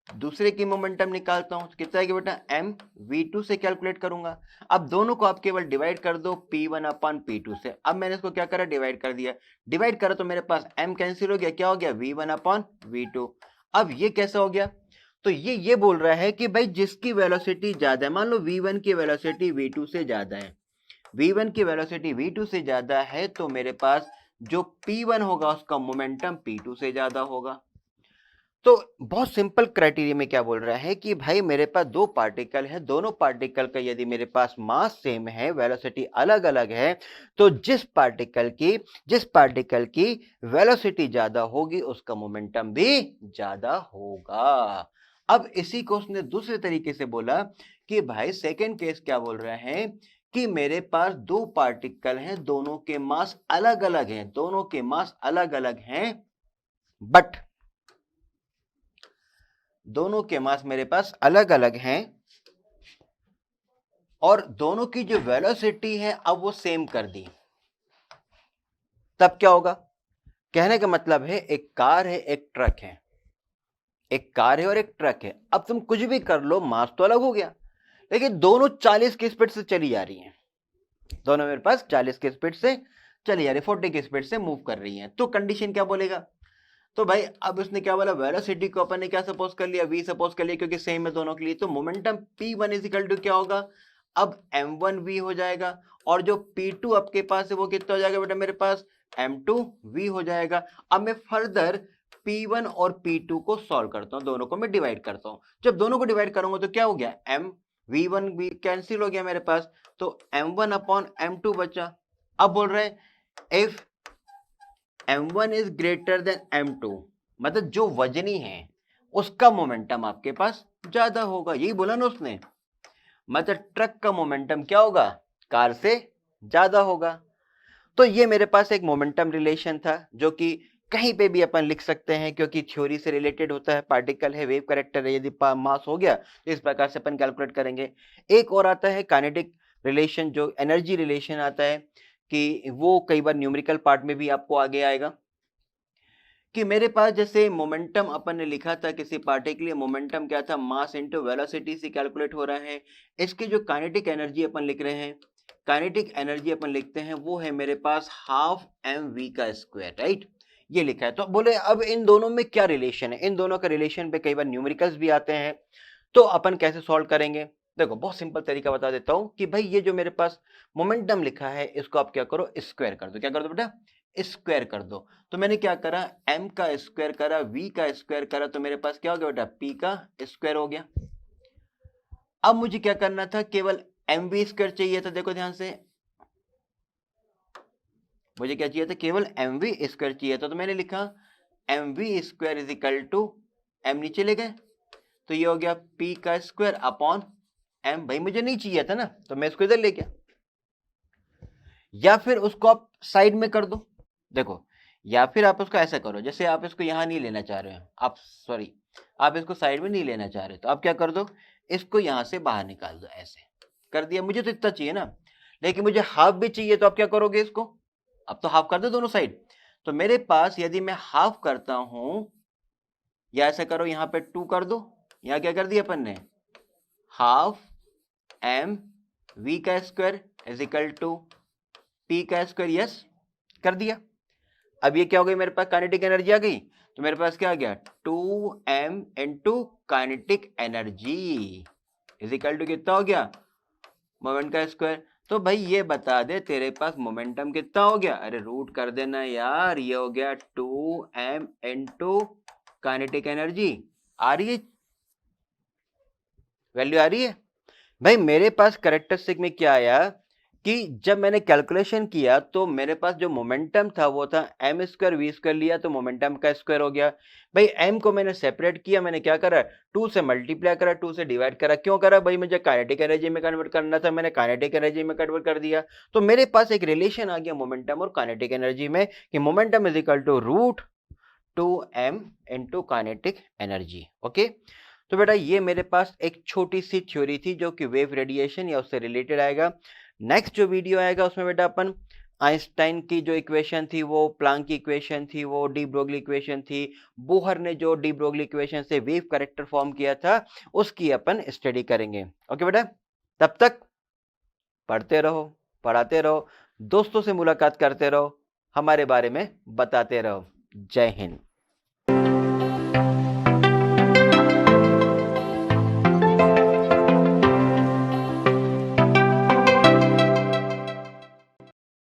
दूसरे की मोमेंटम निकालता हूं तो कितना है कि बेटा M V2 से कैलकुलेट करूंगा। अब दोनों को आप केवल डिवाइड कर दो P1 अपॉन P2 से। अब मैंने इसको क्या करा, डिवाइड कर दिया। डिवाइड करा तो मेरे पास M कैंसिल हो गया, क्या हो गया V1 अपॉन V2। अब ये कैसा हो गया, तो ये बोल रहा है कि भाई जिसकी वेलोसिटी ज्यादा है, मान लो V1 की वेलोसिटी V2 से ज्यादा है, V1 की वेलोसिटी V2 से ज्यादा है, तो मेरे पास जो P1 होगा उसका मोमेंटम P2 से ज्यादा होगा। तो बहुत सिंपल क्राइटेरिया में क्या बोल रहा है कि भाई मेरे पास दो पार्टिकल है, दोनों पार्टिकल का यदि मेरे पास मास सेम है, वेलोसिटी अलग अलग है, तो जिस पार्टिकल की वेलोसिटी ज्यादा होगी उसका मोमेंटम भी ज्यादा होगा। अब इसी को उसने दूसरे तरीके से बोला कि भाई सेकेंड केस क्या बोल रहा है कि मेरे पास दो पार्टिकल हैं, दोनों के मास अलग अलग हैं, दोनों के मास अलग अलग हैं, बट दोनों के मास मेरे पास अलग अलग हैं और दोनों की जो वेलोसिटी है अब वो सेम कर दी। तब क्या होगा, कहने का मतलब है एक कार है एक ट्रक है, एक कार है और एक ट्रक है। अब तुम कुछ भी कर लो मास तो अलग हो गया, लेकिन दोनों 40 की स्पीड से चली जा रही हैं, दोनों मेरे पास 40 की स्पीड से चली जा रही, 40 की स्पीड से मूव कर रही हैं। तो कंडीशन क्या बोलेगा, तो भाई अब उसने क्या बोला, वेलोसिटी को अपन ने क्या सपोज कर लिया, v सपोज कर लिया, क्योंकि सेम है दोनों के लिए। तो momentum P1 is equal to क्या होगा, अब M1v हो जाएगा, और जो P2 आपके पास है वो कितना हो जाएगा बेटा मेरे पास M2v हो जाएगा। अब मैं फर्दर P1 और P2 को सॉल्व करता हूं, दोनों को मैं डिवाइड करता हूं। जब दोनों को डिवाइड करूंगा तो क्या हो गया, V1 भी कैंसिल हो गया मेरे पास, तो M1 अपॉन M2 बचा। अब बोल रहे हैं if M1 is greater than M2, मतलब जो वजनी है उसका मोमेंटम आपके पास ज्यादा होगा, यही बोला ना उसने। मतलब ट्रक का मोमेंटम क्या होगा, कार से ज्यादा होगा। तो ये मेरे पास एक मोमेंटम रिलेशन था जो कि कहीं पे भी अपन लिख सकते हैं, क्योंकि थ्योरी से रिलेटेड होता है, पार्टिकल है, वेव कैरेक्टर है, यदि मास हो गया तो इस प्रकार से अपन कैलकुलेट करेंगे। एक और आता है काइनेटिक रिलेशन, जो एनर्जी रिलेशन आता है, कि वो कई बार न्यूमेरिकल पार्ट में भी आपको आगे आएगा। कि मेरे पास जैसे मोमेंटम अपन ने लिखा था किसी पार्टिकल के लिए, मोमेंटम क्या था, मास इनटू वेलोसिटी से कैलकुलेट हो रहा है। इसकी जो काइनेटिक एनर्जी अपन लिख रहे हैं, काइनेटिक एनर्जी अपन लिखते हैं वो है मेरे पास हाफ mv का स्क्वायर, राइट, ये लिखा है। तो बोले अब इन दोनों में क्या रिलेशन है, इन दोनों का रिलेशन पे कई बार न्यूमेरिकल्स भी आते हैं, तो अपन कैसे सॉल्व करेंगे। देखो बहुत सिंपल तरीका बता देता हूं कि भाई ये जो मेरे पास मोमेंटम लिखा है इसको आप क्या करो, स्क्वायर कर दो। क्या कर दो बेटा, स्क्वायर कर दो। तो मैंने क्या करा, m का स्क्वायर करा, v का स्क्वायर करा, तो मेरे पास क्या हो गया बेटा, p का स्क्वायर हो गया। अब मुझे क्या करना था, केवल mv स्क्वायर चाहिए था। देखो ध्यान से, मुझे क्या चाहिए था, केवल mv स्क्वायर चाहिए था। तो मैंने लिखा mv square is equal to, m नीचे ले गए तो ये हो गया p का स्क्वायर अपॉन m। भाई मुझे नहीं चाहिए था ना, तो मैं इसको इधर ले गया। या फिर उसको आप साइड में कर दो, देखो, या फिर आप उसको ऐसा करो, जैसे आप इसको यहां नहीं लेना चाह रहे हो, आप सॉरी आप इसको साइड में नहीं लेना चाह रहे, तो आप क्या कर दो, इसको यहां से बाहर निकाल दो, ऐसे कर दिया। मुझे तो इतना चाहिए ना, लेकिन मुझे हाफ भी चाहिए, तो आप क्या करोगे, इसको अब तो हाफ कर दो दोनों साइड। तो मेरे पास यदि मैं हाफ करता हूं, या ऐसा करो यहां पे 2 कर दो, यहां क्या कर दिया अपन ने, हाफ m v का square is equal to p का स्क्वायर, यस कर दिया। अब ये क्या हो गई, मेरे पास काइनेटिक एनर्जी आ गई, तो मेरे पास क्या आ गया 2m into kinetic energy is equal to कितना हो गया, मोमेंट का स्क्वायर। तो भाई ये बता दे तेरे पास मोमेंटम कितना हो गया, अरे रूट कर देना यार, ये हो गया 2m इंटू काइनेटिक एनर्जी। आ रही है वैल्यू, आ रही है भाई। मेरे पास कैरेक्टरिस्टिक में क्या आया कि जब मैंने कैलकुलेशन किया तो मेरे पास जो मोमेंटम था वो था एम स्क्वायर वी स्क्वायर लिया तो मोमेंटम का स्क्वायर हो गया। भाई एम को मैंने सेपरेट किया, मैंने क्या करा 2 से मल्टीप्लाई करा, 2 से डिवाइड करा, क्यों करा भाई, मुझे काइनेटिक एनर्जी में कन्वर्ट करना था, मैंने काइनेटिक एनर्जी में कन्वर्ट कर दिया। तो मेरे पास एक रिलेशन आ गया मोमेंटम और काइनेटिक एनर्जी में कि momentum is equal to root 2m into kinetic energy. Okay, तो बेटा ये मेरे पास एक छोटी सी थ्योरी थी जो कि वेव रेडिएशन या उससे रिलेटेड आएगा। नेक्स्ट जो वीडियो आएगा उसमें बेटा अपन आइंस्टाइन की जो इक्वेशन थी वो, प्लांक की इक्वेशन थी वो, डी ब्रोगली इक्वेशन थी, बोहर ने जो डी ब्रोगली इक्वेशन से वेव कैरेक्टर फॉर्म किया था उसकी अपन स्टडी करेंगे। ओके बेटा, तब तक पढ़ते रहो, पढ़ाते रहो, दोस्तों से मुलाकात करते रहो, हमारे बारे में बताते रहो। जय हिंद।